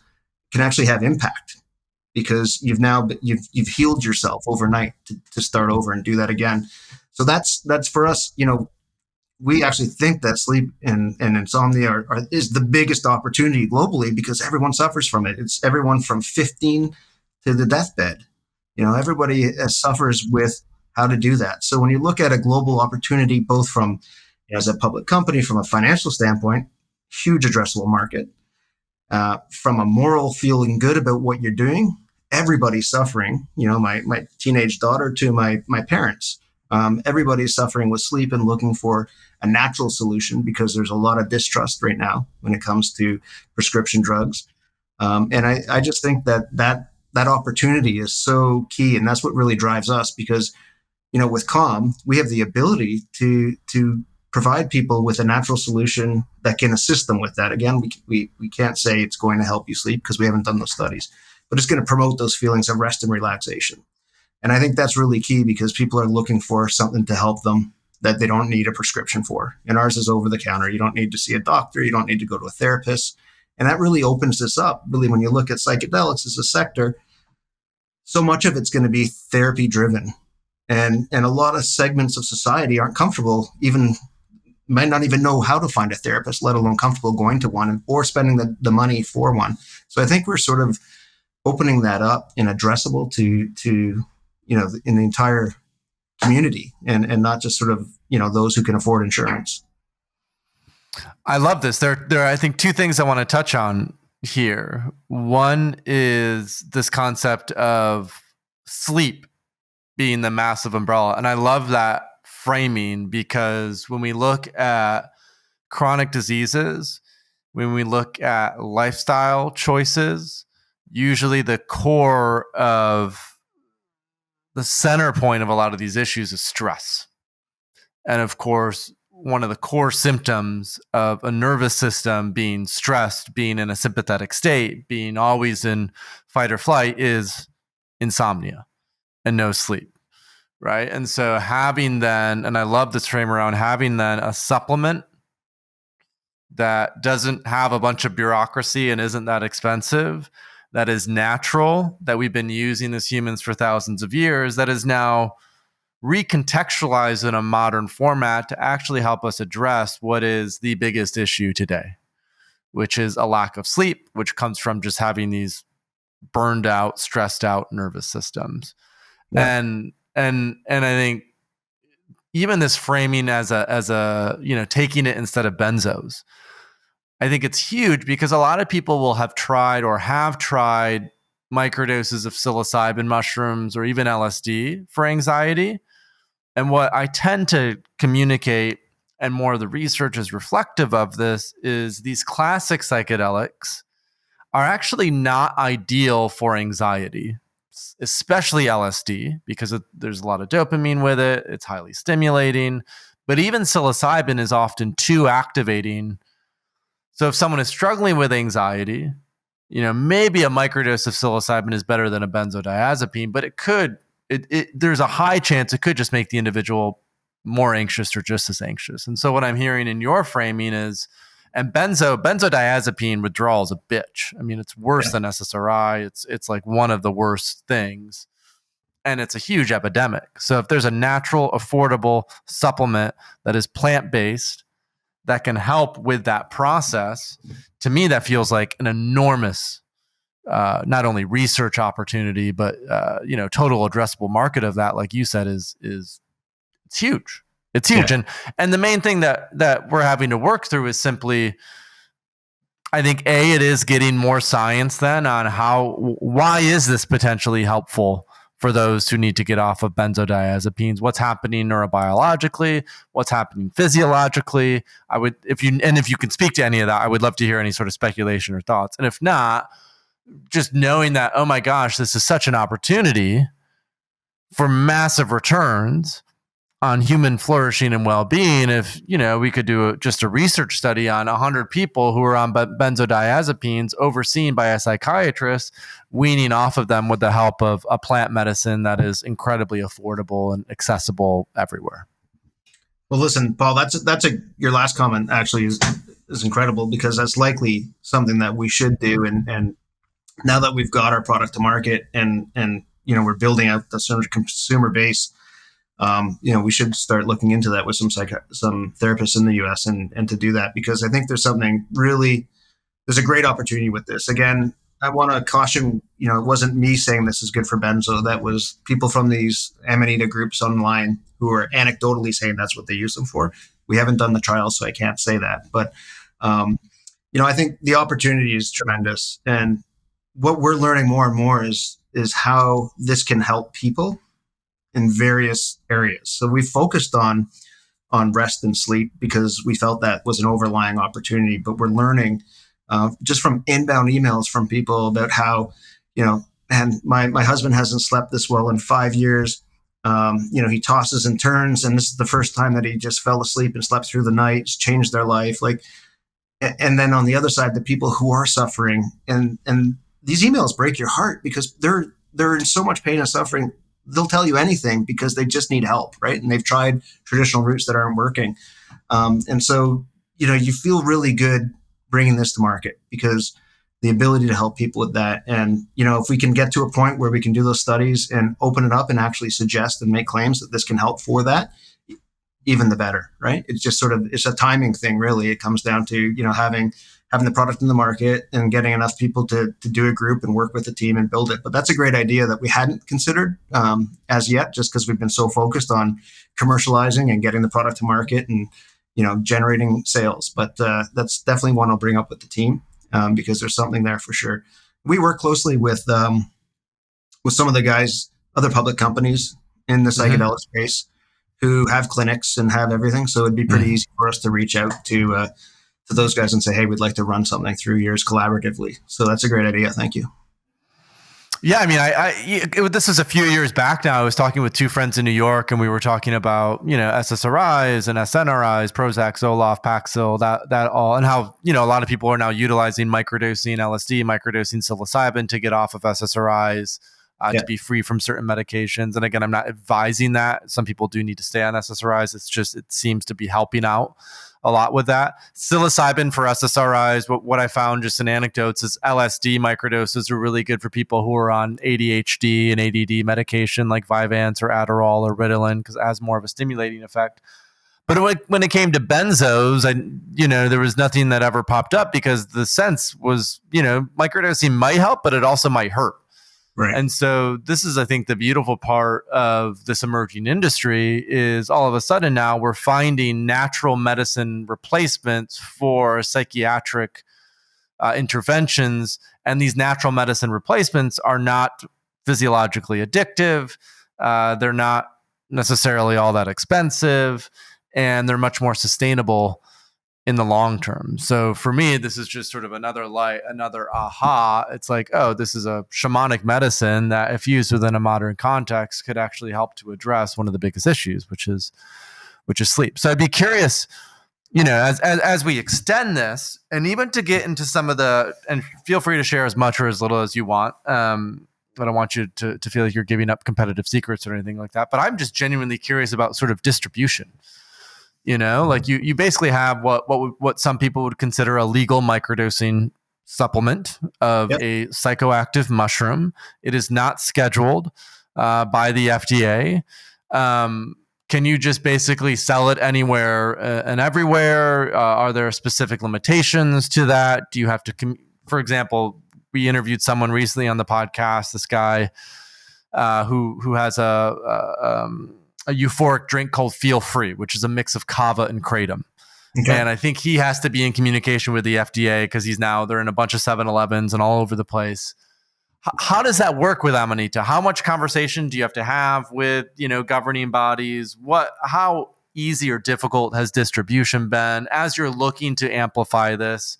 can actually have impact because you've healed yourself overnight to start over and do that again. So that's for us, we actually think that sleep and insomnia is the biggest opportunity globally because everyone suffers from it. It's everyone from 15 to the deathbed. Everybody suffers with how to do that. So when you look at a global opportunity, both from as a public company, from a financial standpoint, huge addressable market. From a moral feeling good about what you're doing, everybody's suffering. My teenage daughter to my parents. Everybody's suffering with sleep and looking for a natural solution because there's a lot of distrust right now when it comes to prescription drugs. And I just think that opportunity is so key. And that's what really drives us because, with Calm, we have the ability to provide people with a natural solution that can assist them with that. Again, we can't say it's going to help you sleep because we haven't done those studies, but it's going to promote those feelings of rest and relaxation. And I think that's really key because people are looking for something to help them that they don't need a prescription for. And ours is over the counter. You don't need to see a doctor. You don't need to go to a therapist. And that really opens this up. Really, when you look at psychedelics as a sector, so much of it's going to be therapy driven. And a lot of segments of society aren't comfortable, might not even know how to find a therapist, let alone comfortable going to one or spending the money for one. So I think we're sort of opening that up and addressable to in the entire community and not just sort of, those who can afford insurance. I love this. There are, I think, two things I want to touch on here. One is this concept of sleep being the massive umbrella. And I love that framing because when we look at chronic diseases, when we look at lifestyle choices, usually the core of the center point of a lot of these issues is stress. And of course, one of the core symptoms of a nervous system being stressed, being in a sympathetic state, being always in fight or flight is insomnia and no sleep. Right. And so having then, and I love this frame around having then a supplement that doesn't have a bunch of bureaucracy and isn't that expensive, that is natural, that we've been using as humans for thousands of years, that is now recontextualized in a modern format to actually help us address what is the biggest issue today, which is a lack of sleep, which comes from just having these burned out, stressed out nervous systems. Yeah. And I think even this framing as a taking it instead of benzos, I think it's huge because a lot of people will have tried microdoses of psilocybin mushrooms or even LSD for anxiety. And what I tend to communicate, and more of the research is reflective of this, is these classic psychedelics are actually not ideal for anxiety, especially LSD, because there's a lot of dopamine with it. It's highly stimulating. But even psilocybin is often too activating. So if someone is struggling with anxiety, maybe a microdose of psilocybin is better than a benzodiazepine, but there's a high chance it could just make the individual more anxious or just as anxious. And so what I'm hearing in your framing is, and benzodiazepine withdrawal is a bitch. I mean, it's worse than SSRI. It's like one of the worst things. And it's a huge epidemic. So if there's a natural, affordable supplement that is plant-based that can help with that process, to me, that feels like an enormous not only research opportunity, but total addressable market of that, like you said, is it's huge. It's huge. Yeah. And the main thing that we're having to work through is simply, I think, it is getting more science then on why is this potentially helpful for those who need to get off of benzodiazepines? What's happening neurobiologically? What's happening physiologically? If you can speak to any of that, I would love to hear any sort of speculation or thoughts. And if not, just knowing that, oh my gosh, this is such an opportunity for massive returns on human flourishing and well-being. If we could do just a research study on 100 people who are on benzodiazepines, overseen by a psychiatrist, weaning off of them with the help of a plant medicine that is incredibly affordable and accessible everywhere. Well, listen, Paul, your last comment actually is incredible, because that's likely something that we should do. And now that we've got our product to market and we're building out the sort of consumer base, we should start looking into that with some therapists in the US and to do that, because I think there's a great opportunity with this. Again, I want to caution, it wasn't me saying this is good for benzo. That was people from these Amanita groups online who are anecdotally saying that's what they use them for. We haven't done the trials, so I can't say that. But, I think the opportunity is tremendous. And what we're learning more and more is how this can help people in various areas. So we focused on rest and sleep because we felt that was an overlying opportunity. But we're learning just from inbound emails from people about how, and my husband hasn't slept this well in 5 years. He tosses and turns, and this is the first time that he just fell asleep and slept through the night. It's changed their life. And then on the other side, the people who are suffering, and these emails break your heart because they're in so much pain and suffering. They'll tell you anything because they just need help, right? And they've tried traditional routes that aren't working. And so, you feel really good bringing this to market because the ability to help people with that. And, if we can get to a point where we can do those studies and open it up and actually suggest and make claims that this can help for that, even the better, right? It's just it's a timing thing, really. It comes down to, having the product in the market and getting enough people to do a group and work with the team and build it. But that's a great idea that we hadn't considered as yet, just because we've been so focused on commercializing and getting the product to market and, generating sales. But that's definitely one I'll bring up with the team because there's something there for sure. We work closely with some of the guys, other public companies in the psychedelic space who have clinics and have everything. So it'd be pretty easy for us to reach out to those guys and say, hey, we'd like to run something through yours collaboratively. So that's a great idea. Thank you. Yeah, I mean, this is a few years back now. I was talking with two friends in New York, and we were talking about, SSRIs and SNRIs, Prozac, Zoloft, Paxil, that all, and how, a lot of people are now utilizing microdosing LSD, microdosing psilocybin to get off of SSRIs, to be free from certain medications. And again, I'm not advising that. Some people do need to stay on SSRIs. It's just, it seems to be helping out a lot with that. Psilocybin for SSRIs, what I found just in anecdotes is LSD microdoses are really good for people who are on ADHD and ADD medication like Vyvanse or Adderall or Ritalin because it has more of a stimulating effect. But when it came to benzos, there was nothing that ever popped up because the sense was, microdosing might help, but it also might hurt. Right. And so this is, I think, the beautiful part of this emerging industry is all of a sudden now we're finding natural medicine replacements for psychiatric interventions. And these natural medicine replacements are not physiologically addictive. They're not necessarily all that expensive, and they're much more sustainable in the long term. So for me, this is just sort of another aha. It's like, oh, this is a shamanic medicine that if used within a modern context could actually help to address one of the biggest issues, which is sleep. So I'd be curious, as we extend this and even to get into some of and feel free to share as much or as little as you want. I don't want you to feel like you're giving up competitive secrets or anything like that, but I'm just genuinely curious about sort of distribution. Like you basically have what some people would consider a legal microdosing supplement of a psychoactive mushroom. It is not scheduled by the FDA. Can you just basically sell it anywhere and everywhere? Are there specific limitations to that? Do you have to, for example, we interviewed someone recently on the podcast, this guy who has a euphoric drink called Feel Free, which is a mix of kava and kratom. Okay. And I think he has to be in communication with the FDA because they're in a bunch of 7-Elevens and all over the place. How does that work with Amanita? How much conversation do you have to have with, governing bodies? How easy or difficult has distribution been as you're looking to amplify this?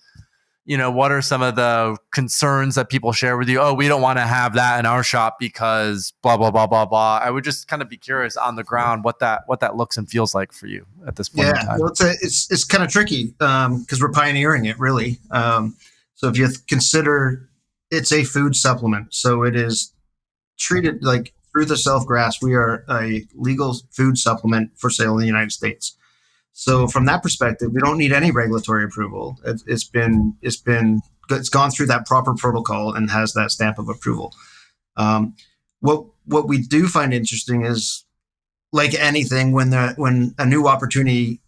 What are some of the concerns that people share with you? Oh, we don't want to have that in our shop because blah, blah, blah, blah, blah. I would just kind of be curious on the ground what that looks and feels like for you at this point in time. Well, it's kind of tricky because we're pioneering it, really. So if you consider it's a food supplement, so it is treated like through the self-GRAS, we are a legal food supplement for sale in the United States. So from that perspective, we don't need any regulatory approval. It's gone through that proper protocol and has that stamp of approval. What we do find interesting is, like anything, when a new opportunity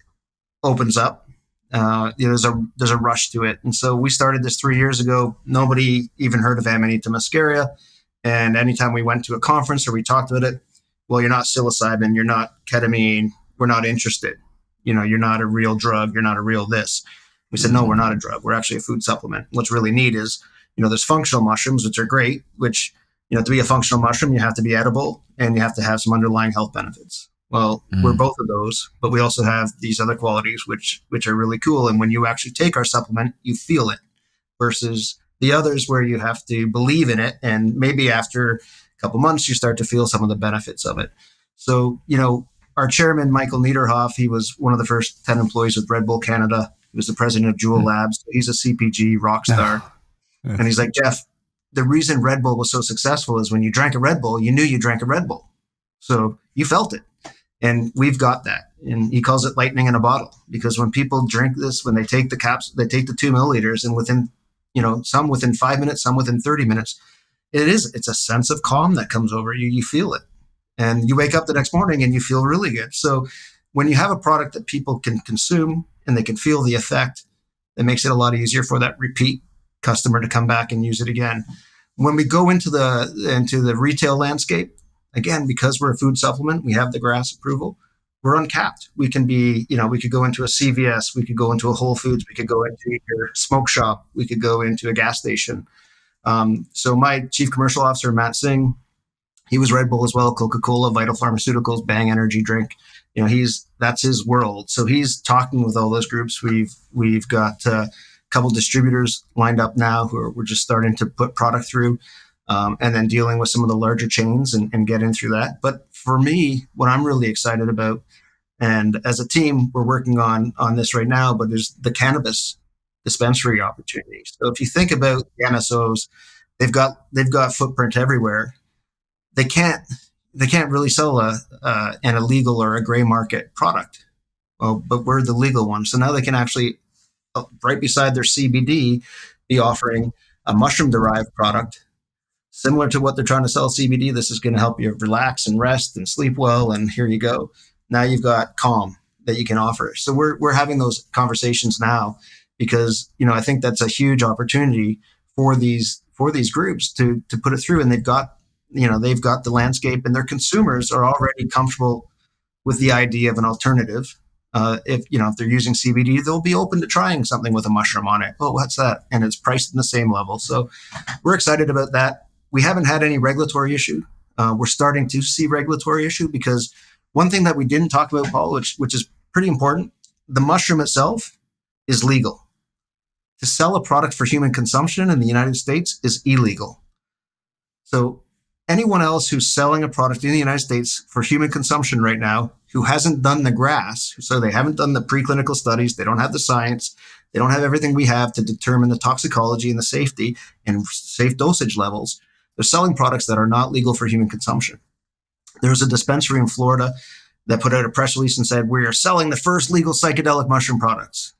opens up, there's a rush to it. And so we started this 3 years ago. Nobody even heard of Amanita muscaria, and anytime we went to a conference or we talked about it, well, you're not psilocybin, you're not ketamine, we're not interested. You're not a real drug. You're not a real this. We said, no, we're not a drug. We're actually a food supplement. What's really neat is, there's functional mushrooms, which are great, which, to be a functional mushroom, you have to be edible and you have to have some underlying health benefits. Well, we're both of those, but we also have these other qualities, which are really cool. And when you actually take our supplement, you feel it versus the others where you have to believe in it. And maybe after a couple months, you start to feel some of the benefits of it. So, our chairman, Michael Niederhoff, he was one of the first 10 employees with Red Bull Canada. He was the president of Jewel Labs. He's a CPG rock star. And he's like, Jeff, the reason Red Bull was so successful is when you drank a Red Bull, you knew you drank a Red Bull. So you felt it. And we've got that. And he calls it lightning in a bottle, because when people drink this, when they take the caps, they take the 2 milliliters, and within, some within 5 minutes, some within 30 minutes, it's a sense of calm that comes over you. You feel it. And you wake up the next morning and you feel really good. So when you have a product that people can consume and they can feel the effect, it makes it a lot easier for that repeat customer to come back and use it again. When we go into the retail landscape, again, because we're a food supplement, we have the GRAS approval, we're uncapped. We can be, we could go into a CVS, we could go into a Whole Foods, we could go into your smoke shop, we could go into a gas station. So my chief commercial officer, Matt Singh, he was Red Bull as well, Coca-Cola, Vital Pharmaceuticals, Bang energy drink. That's his world. So he's talking with all those groups. We've got a couple distributors lined up now who we're just starting to put product through, and then dealing with some of the larger chains and getting through that. But for me, what I'm really excited about, and as a team, we're working on this right now, but there's the cannabis dispensary opportunity. So if you think about the MSOs, they've got footprint everywhere. They can't really sell an illegal or a gray market product. Well, but we're the legal one. So now they can actually, right beside their CBD, be offering a mushroom derived product similar to what they're trying to sell CBD. This is going to help you relax and rest and sleep well. And here you go. Now you've got calm that you can offer. So we're having those conversations now because, I think that's a huge opportunity for these groups to put it through. And they've got the landscape, and their consumers are already comfortable with the idea of an alternative. If they're using CBD, they'll be open to trying something with a mushroom on it. Oh, what's that? And it's priced in the same level. So we're excited about that. We haven't had any regulatory issue. We're starting to see regulatory issue because one thing that we didn't talk about, Paul, which is pretty important, the mushroom itself is legal. To sell a product for human consumption in the United States is illegal. So anyone else who's selling a product in the United States for human consumption right now, who hasn't done the GRAS, so they haven't done the preclinical studies, they don't have the science, they don't have everything we have to determine the toxicology and the safety and safe dosage levels, they're selling products that are not legal for human consumption. There was a dispensary in Florida that put out a press release and said, we are selling the first legal psychedelic mushroom products.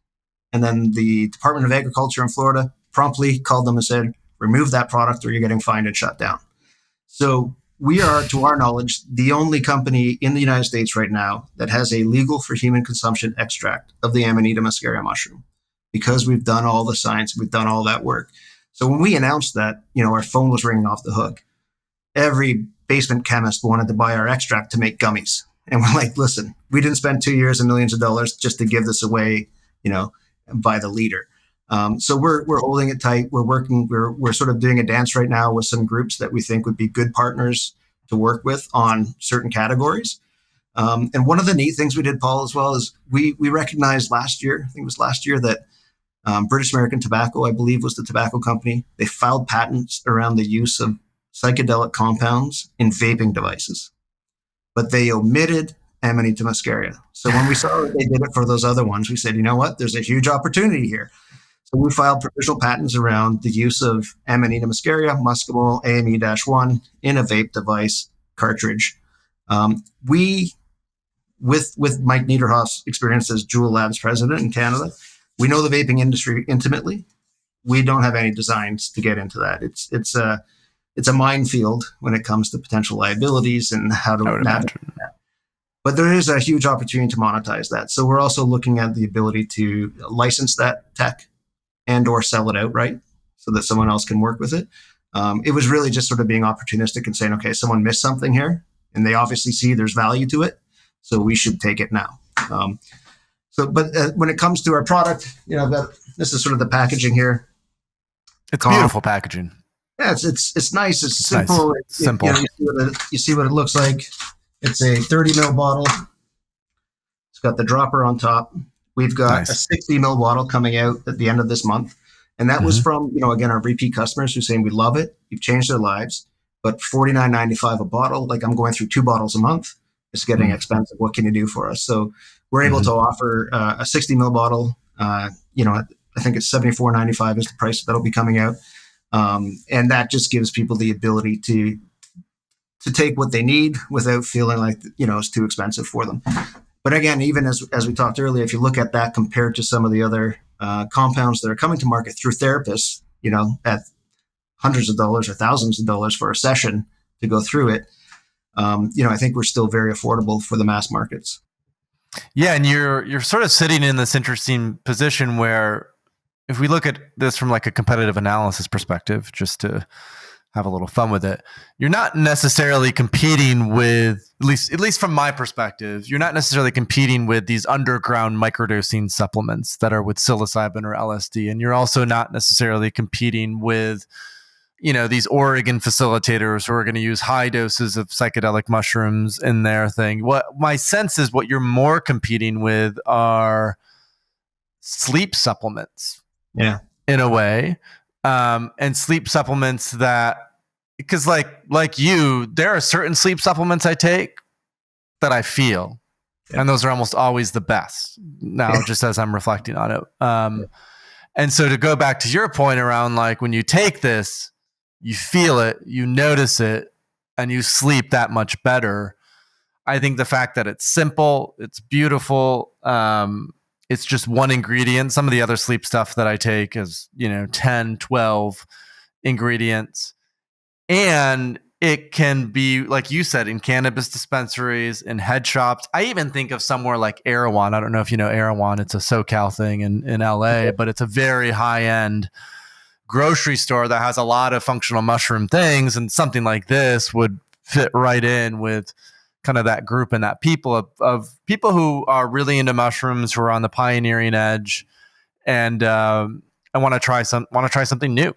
And then the Department of Agriculture in Florida promptly called them and said, remove that product or you're getting fined and shut down. So we are, to our knowledge, the only company in the United States right now that has a legal for human consumption extract of the Amanita muscaria mushroom, because we've done all the science, we've done all that work. So when we announced that, our phone was ringing off the hook. Every basement chemist wanted to buy our extract to make gummies. And we're like, listen, we didn't spend 2 years and millions of dollars just to give this away, by the liter. So we're holding it tight. We're sort of doing a dance right now with some groups that we think would be good partners to work with on certain categories. And one of the neat things we did, Paul, as well, is we recognized last year, I think it was last year, that British American Tobacco, I believe, was the tobacco company. They filed patents around the use of psychedelic compounds in vaping devices, but they omitted Amanita muscaria. So when we saw that they did it for those other ones, we said, you know what, there's a huge opportunity here. So we filed provisional patents around the use of Amanita muscaria, muscimol, AME-1 in a vape device cartridge. We, with Mike Niederhoff's experience as Juul Labs president in Canada, we know the vaping industry intimately. We don't have any designs to get into that. It's a minefield when it comes to potential liabilities and how to navigate that. But there is a huge opportunity to monetize that. So we're also looking at the ability to license that tech and or sell it outright so that someone else can work with it. It was really just sort of being opportunistic and saying, okay, someone missed something here and they obviously see there's value to it. So we should take it now. But when it comes to our product, this is sort of the packaging here. It's beautiful packaging. Yeah, it's nice. It's simple. Nice. Simple. You see what it looks like. It's a 30 ml bottle. It's got the dropper on top. We've got a 60 ml bottle coming out at the end of this month. And that was from, again, our repeat customers who are saying, we love it. You've changed their lives. But $49.95 a bottle, like I'm going through 2 bottles a month. It's getting expensive. What can you do for us? So we're able to offer a 60 ml bottle. I think it's $74.95 is the price that'll be coming out. And that just gives people the ability to take what they need without feeling like, it's too expensive for them. But again, even as we talked earlier, if you look at that compared to some of the other compounds that are coming to market through therapists, at hundreds of dollars or thousands of dollars for a session to go through it, I think we're still very affordable for the mass markets. Yeah, and you're sort of sitting in this interesting position where if we look at this from like a competitive analysis perspective, just to have a little fun with it, you're not necessarily competing with, at least from my perspective, you're not necessarily competing with these underground microdosing supplements that are with psilocybin or LSD. And you're also not necessarily competing with, these Oregon facilitators who are going to use high doses of psychedelic mushrooms in their thing. What my sense is what you're more competing with are sleep supplements. Yeah. In a way. And sleep supplements that, because like you, there are certain sleep supplements I take that I feel, and those are almost always the best now, just as I'm reflecting on it. And so to go back to your point around like when you take this, you feel it, you notice it, and you sleep that much better. I think the fact that it's simple, it's beautiful, it's just one ingredient. Some of the other sleep stuff that I take is, 10, 12 ingredients. And it can be, like you said, in cannabis dispensaries, in head shops. I even think of somewhere like Erewhon. I don't know if you know Erewhon. It's a SoCal thing in LA, but it's a very high-end grocery store that has a lot of functional mushroom things. And something like this would fit right in with kind of that group and that people of people who are really into mushrooms, who are on the pioneering edge, and want to try something new,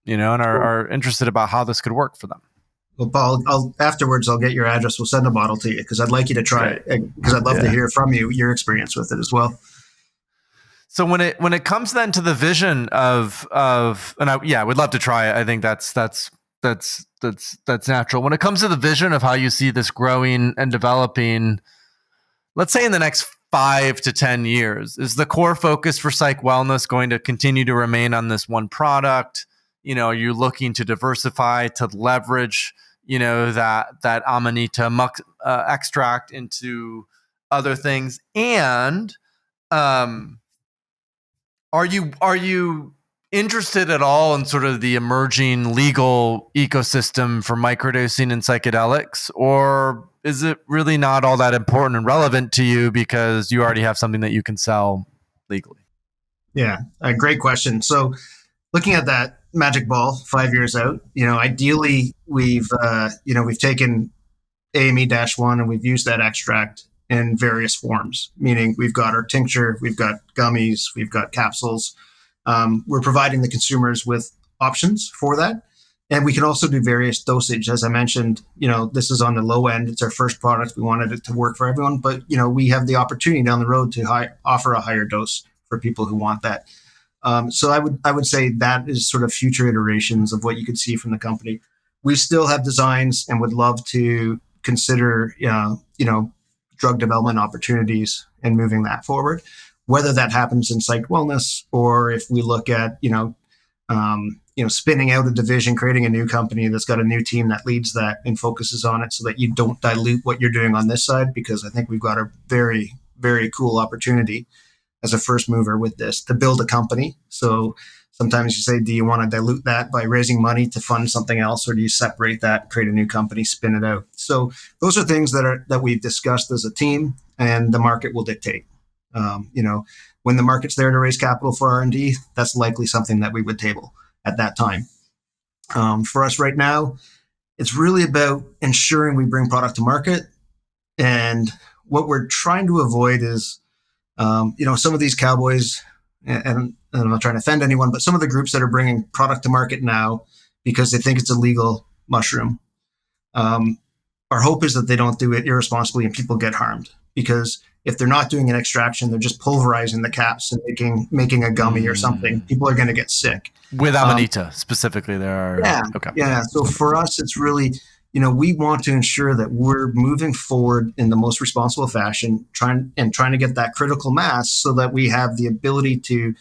and are interested about how this could work for them. Well, Paul, afterwards I'll get your address. We'll send a bottle to you because I'd like you to try it, because I'd love to hear from you your experience with it as well. So when it comes then to the vision of and I would love to try it. I think that's natural. When it comes to the vision of how you see this growing and developing, let's say in the next 5 to 10 years, is the core focus for Psych Wellness going to continue to remain on this one product? Are you looking to diversify, to leverage, that Amanita extract into other things? And are you interested at all in sort of the emerging legal ecosystem for microdosing and psychedelics, or is it really not all that important and relevant to you because you already have something that you can sell legally? Yeah, a great question. So looking at that magic ball 5 years out, ideally we've taken AME-1 and we've used that extract in various forms, meaning we've got our tincture, we've got gummies, we've got capsules. We're providing the consumers with options for that. And we can also do various dosage. As I mentioned, this is on the low end. It's our first product. We wanted it to work for everyone, but we have the opportunity down the road to offer a higher dose for people who want that. So I would say that is sort of future iterations of what you could see from the company. We still have designs and would love to consider, drug development opportunities and moving that forward. Whether that happens in Psyched Wellness or if we look at, spinning out a division, creating a new company that's got a new team that leads that and focuses on it so that you don't dilute what you're doing on this side, because I think we've got a very, very cool opportunity as a first mover with this to build a company. So sometimes you say, do you want to dilute that by raising money to fund something else, or do you separate that, create a new company, spin it out? So those are things that we've discussed as a team, and the market will dictate. When the market's there to raise capital for R&D, that's likely something that we would table at that time. For us right now, it's really about ensuring we bring product to market. And what we're trying to avoid is, some of these cowboys, and I'm not trying to offend anyone, but some of the groups that are bringing product to market now because they think it's a legal mushroom. Our hope is that they don't do it irresponsibly and people get harmed, because if they're not doing an extraction, they're just pulverizing the caps and making a gummy or something. People are going to get sick. With Amanita specifically, there are. Yeah. Okay. Yeah. So for us, it's really, we want to ensure that we're moving forward in the most responsible fashion, trying to get that critical mass so that we have the ability to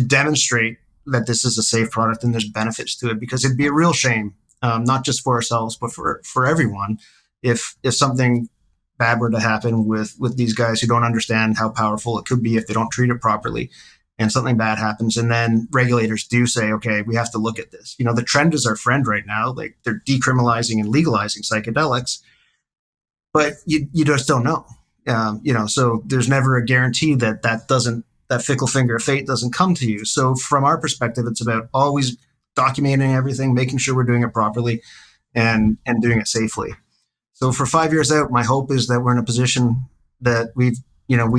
demonstrate that this is a safe product and there's benefits to it. Because it'd be a real shame, not just for ourselves, but for everyone, if something bad were to happen with these guys who don't understand how powerful it could be if they don't treat it properly, and something bad happens, and then regulators do say, okay, we have to look at this. The trend is our friend right now. Like, they're decriminalizing and legalizing psychedelics, but you just don't know. So there's never a guarantee that fickle finger of fate doesn't come to you. So from our perspective, it's about always documenting everything, making sure we're doing it properly, and doing it safely. So for 5 years out, my hope is that we're in a position that we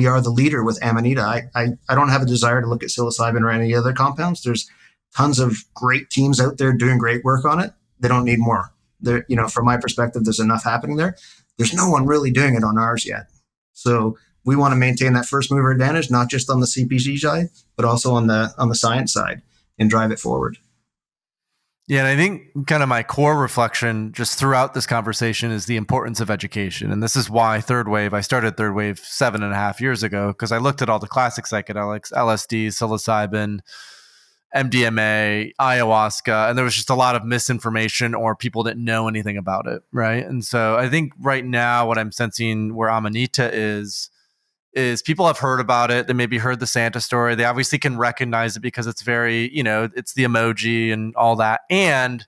are the leader with Amanita. I don't have a desire to look at psilocybin or any other compounds. There's tons of great teams out there doing great work on it. They don't need more. From my perspective, there's enough happening there. There's no one really doing it on ours yet. So we want to maintain that first mover advantage, not just on the CPG side, but also on the science side, and drive it forward. Yeah, and I think kind of my core reflection just throughout this conversation is the importance of education. And this is why I started Third Wave 7.5 years ago, because I looked at all the classic psychedelics, LSD, psilocybin, MDMA, ayahuasca, and there was just a lot of misinformation, or people didn't know anything about it, right? And so I think right now what I'm sensing where Amanita is people have heard about it. They maybe heard the Santa story. They obviously can recognize it because it's very, it's the emoji and all that. And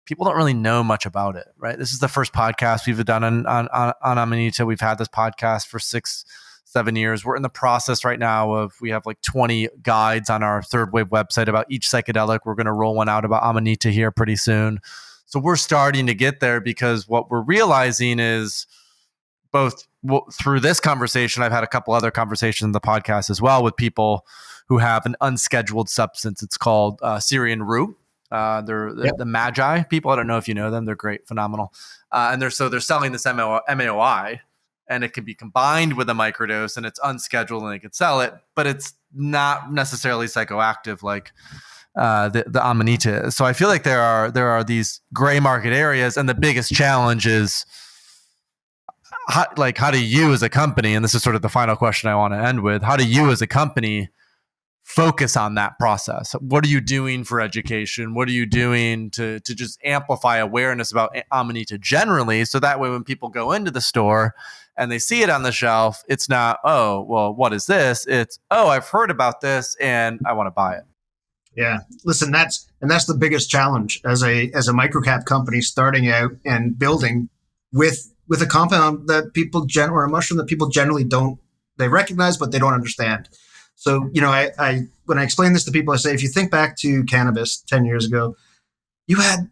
people don't really know much about it, right? This is the first podcast we've done on Amanita. We've had this podcast for 6-7 years. We're in the process right now of, we have like 20 guides on our Third Wave website about each psychedelic. We're going to roll one out about Amanita here pretty soon. So we're starting to get there, because what we're realizing is, both through this conversation, I've had a couple other conversations in the podcast as well with people who have an unscheduled substance. It's called Syrian root. They're the Magi people. I don't know if you know them. They're great, phenomenal. And they're selling this MAOI, and it can be combined with a microdose, and it's unscheduled, and they can sell it, but it's not necessarily psychoactive like the Amanita is. So I feel like there are these gray market areas, and the biggest challenge is, how do you as a company, and this is sort of the final question I want to end with, how do you as a company focus on that process? What are you doing for education? What are you doing to just amplify awareness about Amanita generally, so that way when people go into the store and they see it on the shelf, it's not, oh, well, what is this? It's, oh, I've heard about this and I want to buy it. Yeah. Listen, that's the biggest challenge as a microcap company starting out and building with a compound that people or a mushroom that people generally they recognize, but they don't understand. So, I when I explain this to people, I say, if you think back to cannabis 10 years ago, you had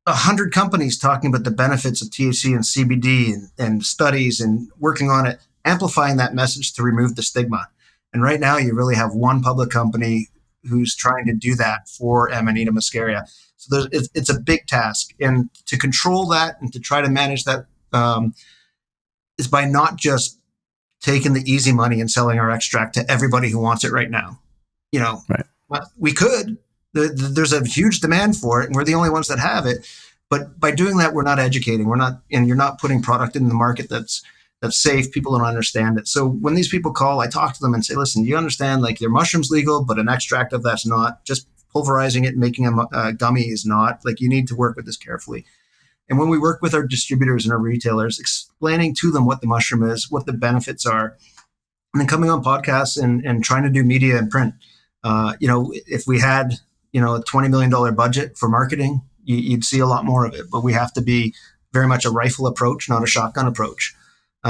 100 companies talking about the benefits of THC and CBD and studies and working on it, amplifying that message to remove the stigma. And right now you really have one public company who's trying to do that for Amanita muscaria. So it's a big task, and to control that and to try to manage that is by not just taking the easy money and selling our extract to everybody who wants it right now. Right. We could. There's a huge demand for it, and we're the only ones that have it. But by doing that, we're not educating. And you're not putting product in the market that's safe. People don't understand it. So when these people call, I talk to them and say, listen, you understand, like, your mushroom's legal, but an extract of that's not. Just pulverizing it and making a gummy is not. Like, you need to work with this carefully. And when we work with our distributors and our retailers, explaining to them what the mushroom is, what the benefits are, and then coming on podcasts and trying to do media and print. If we had, a $20 million budget for marketing, you'd see a lot more of it. But we have to be very much a rifle approach, not a shotgun approach.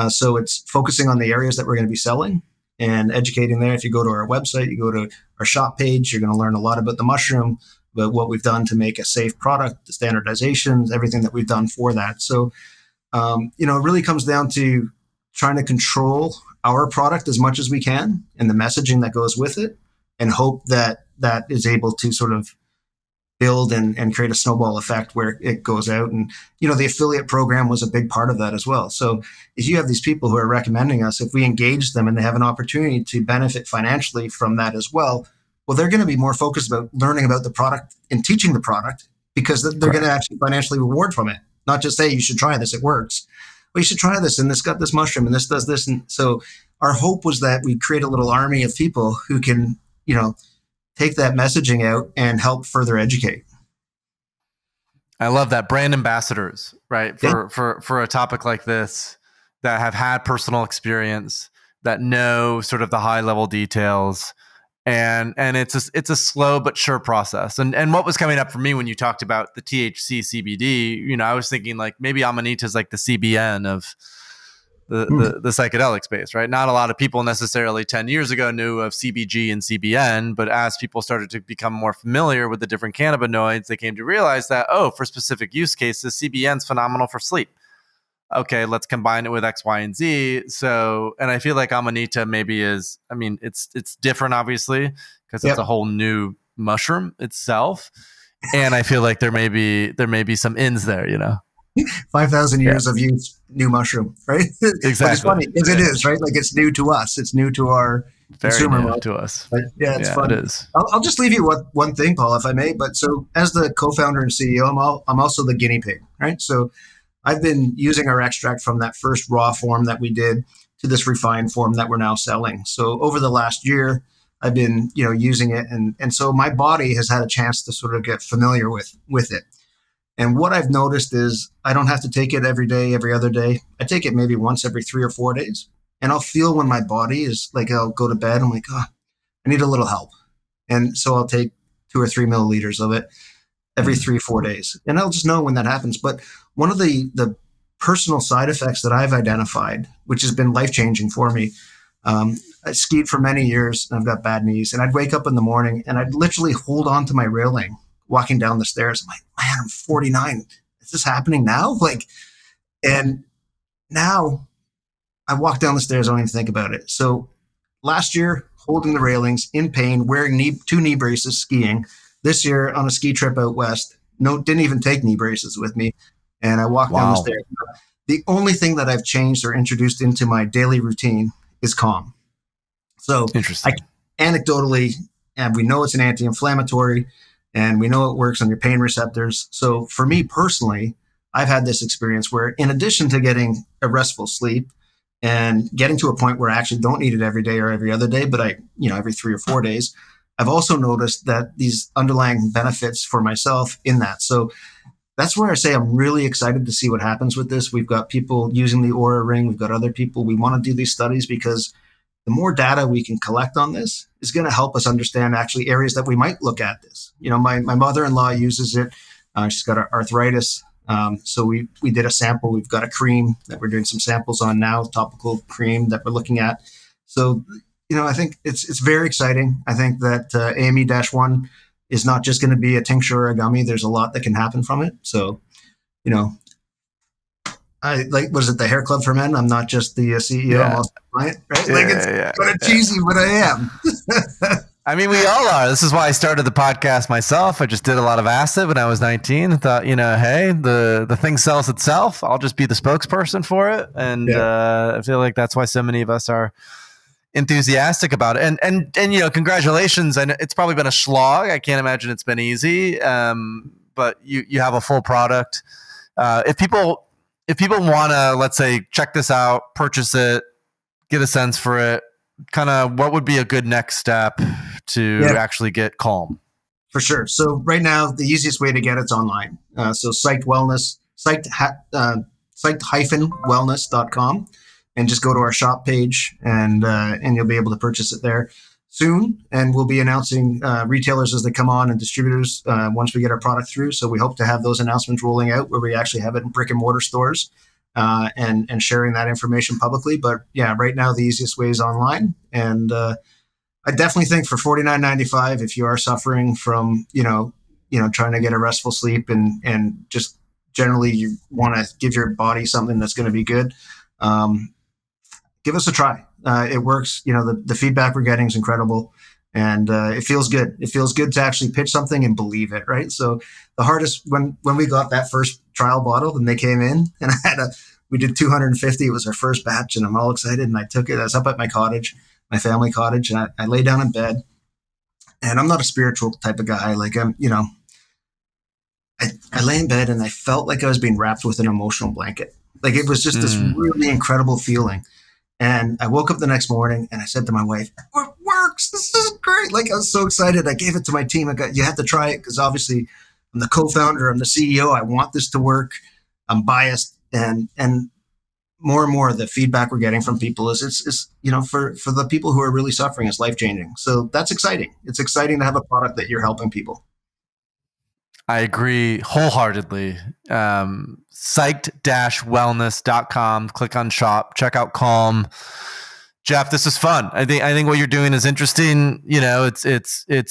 So it's focusing on the areas that we're going to be selling and educating there. If you go to our website, you go to our shop page, you're going to learn a lot about the mushroom, about what we've done to make a safe product, the standardizations, everything that we've done for that. So, it really comes down to trying to control our product as much as we can and the messaging that goes with it, and hope that that is able to sort of build and create a snowball effect where it goes out. And, the affiliate program was a big part of that as well. So if you have these people who are recommending us, if we engage them and they have an opportunity to benefit financially from that as well, they're going to be more focused about learning about the product and teaching the product, because they're going to actually financially reward from it. Not just say, you should try this, it works. Well, you should try this, and this got this mushroom, and this does this. And so our hope was that we create a little army of people who can, take that messaging out and help further educate. I love that. Brand ambassadors, right? For a topic like this, that have had personal experience, that know sort of the high level details, and it's a slow but sure process. And what was coming up for me when you talked about the THC CBD, I was thinking, like, maybe Amanita is like the CBN of the psychedelic space, right? Not a lot of people necessarily 10 years ago knew of CBG and CBN, but as people started to become more familiar with the different cannabinoids, they came to realize that, for specific use cases, CBN is phenomenal for sleep. Okay, let's combine it with X, Y, and Z. So, and I feel like Amanita maybe is, it's different, obviously, because it's a whole new mushroom itself. And I feel like there may be some ins there, 5,000 years of use, new mushroom, right? Exactly. But it's funny, because it is, right? Like, it's new to us. It's new to our consumer new to us. But it's fun. It is. I'll just leave you with one thing, Paul, if I may. But so, as the co-founder and CEO, I'm also the guinea pig, right? So I've been using our extract from that first raw form that we did to this refined form that we're now selling. So over the last year, I've been, using it. And so my body has had a chance to sort of get familiar with it. And what I've noticed is I don't have to take it every day, every other day. I take it maybe once every 3 or 4 days. And I'll feel when my body is like, I'll go to bed, I'm like, I need a little help. And so I'll take 2 or 3 milliliters of it every 3 or 4 days. And I'll just know when that happens. But one of the personal side effects that I've identified, which has been life-changing for me, I skied for many years and I've got bad knees. And I'd wake up in the morning and I'd literally hold on to my railing walking down the stairs. I'm like, man, I'm 49. Is this happening now? And now I walk down the stairs, I don't even think about it. So last year, holding the railings, in pain, wearing 2 knee braces, skiing. This year, on a ski trip out west, didn't even take knee braces with me. And I walked down the stairs. The only thing that I've changed or introduced into my daily routine is calm. So interesting. Anecdotally, and we know it's an anti-inflammatory, and we know it works on your pain receptors. So for me personally, I've had this experience where, in addition to getting a restful sleep and getting to a point where I actually don't need it every day or every other day, but every 3 or 4 days, I've also noticed that these underlying benefits for myself in that. So that's where I say I'm really excited to see what happens with this. We've got people using the Aura Ring. We've got other people. We want to do these studies because the more data we can collect on this is going to help us understand actually areas that we might look at this. My mother-in-law uses it. She's got arthritis. So we did a sample. We've got a cream that we're doing some samples on now, topical cream that we're looking at. So, I think it's very exciting. I think that AME-1 is not just going to be a tincture or a gummy. There's a lot that can happen from it. So, I was it the Hair Club for Men? I'm not just the CEO, I'm also a client, right? It's cheesy, but I am. I mean, we all are. This is why I started the podcast myself. I just did a lot of acid when I was 19. I thought, hey, the thing sells itself. I'll just be the spokesperson for it. And I feel like that's why so many of us are enthusiastic about it. And congratulations. And it's probably been a slog. I can't imagine it's been easy. But you have a full product. If people want to, let's say, check this out, purchase it, get a sense for it, kind of what would be a good next step to actually get calm? For sure. So right now, the easiest way to get it's online. So Psyched Wellness, psyched-wellness.com, and just go to our shop page, and you'll be able to purchase it there soon. And we'll be announcing retailers as they come on and distributors once we get our product through. So we hope to have those announcements rolling out where we actually have it in brick and mortar stores. And sharing that information publicly. But yeah, right now the easiest way is online. And I definitely think for $49.95, if you are suffering from, trying to get a restful sleep and just generally you want to give your body something that's going to be good, give us a try. It works. The feedback we're getting is incredible. And it feels good. It feels good to actually pitch something and believe it, right? So the hardest, when we got that first trial bottle and they came in, and we did 250. It was our first batch, and I'm all excited. And I took it. I was up at my cottage, my family cottage, and I lay down in bed. And I'm not a spiritual type of guy. Like I lay in bed and I felt like I was being wrapped with an emotional blanket. Like it was just this really incredible feeling. And I woke up the next morning and I said to my wife, "It works. This is great." Like I was so excited. I gave it to my team. You have to try it because obviously I'm the co-founder. I'm the CEO. I want this to work. I'm biased. And more and more the feedback we're getting from people is it's for the people who are really suffering, it's life-changing. So that's exciting. It's exciting to have a product that you're helping people. I agree wholeheartedly. Psyched-wellness.com. Click on shop. Check out Calm. Jeff, this is fun. I think what you're doing is interesting. It's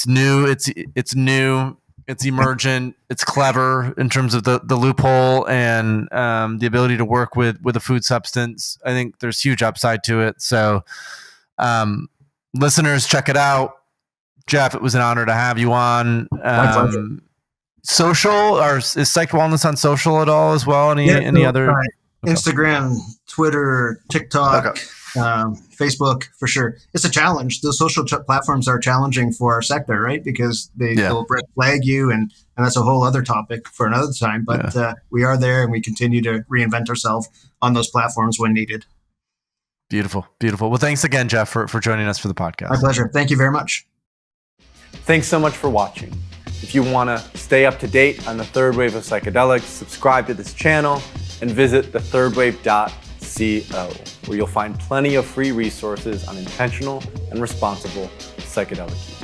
new. It's new. It's emergent. It's clever in terms of the loophole and the ability to work with a food substance. I think there's huge upside to it. So, listeners, check it out. Jeff, it was an honor to have you on. My pleasure. Social, or is Psyched Wellness on social at all as well? Any other? Instagram, Twitter, TikTok, Facebook, for sure. It's a challenge. Those social platforms are challenging for our sector, right? Because they'll red flag you, and that's a whole other topic for another time. But we are there, and we continue to reinvent ourselves on those platforms when needed. Beautiful, beautiful. Well, thanks again, Jeff, for joining us for the podcast. My pleasure. Thank you very much. Thanks so much for watching. If you want to stay up to date on the third wave of psychedelics, subscribe to this channel and visit thethirdwave.co, where you'll find plenty of free resources on intentional and responsible psychedelic use.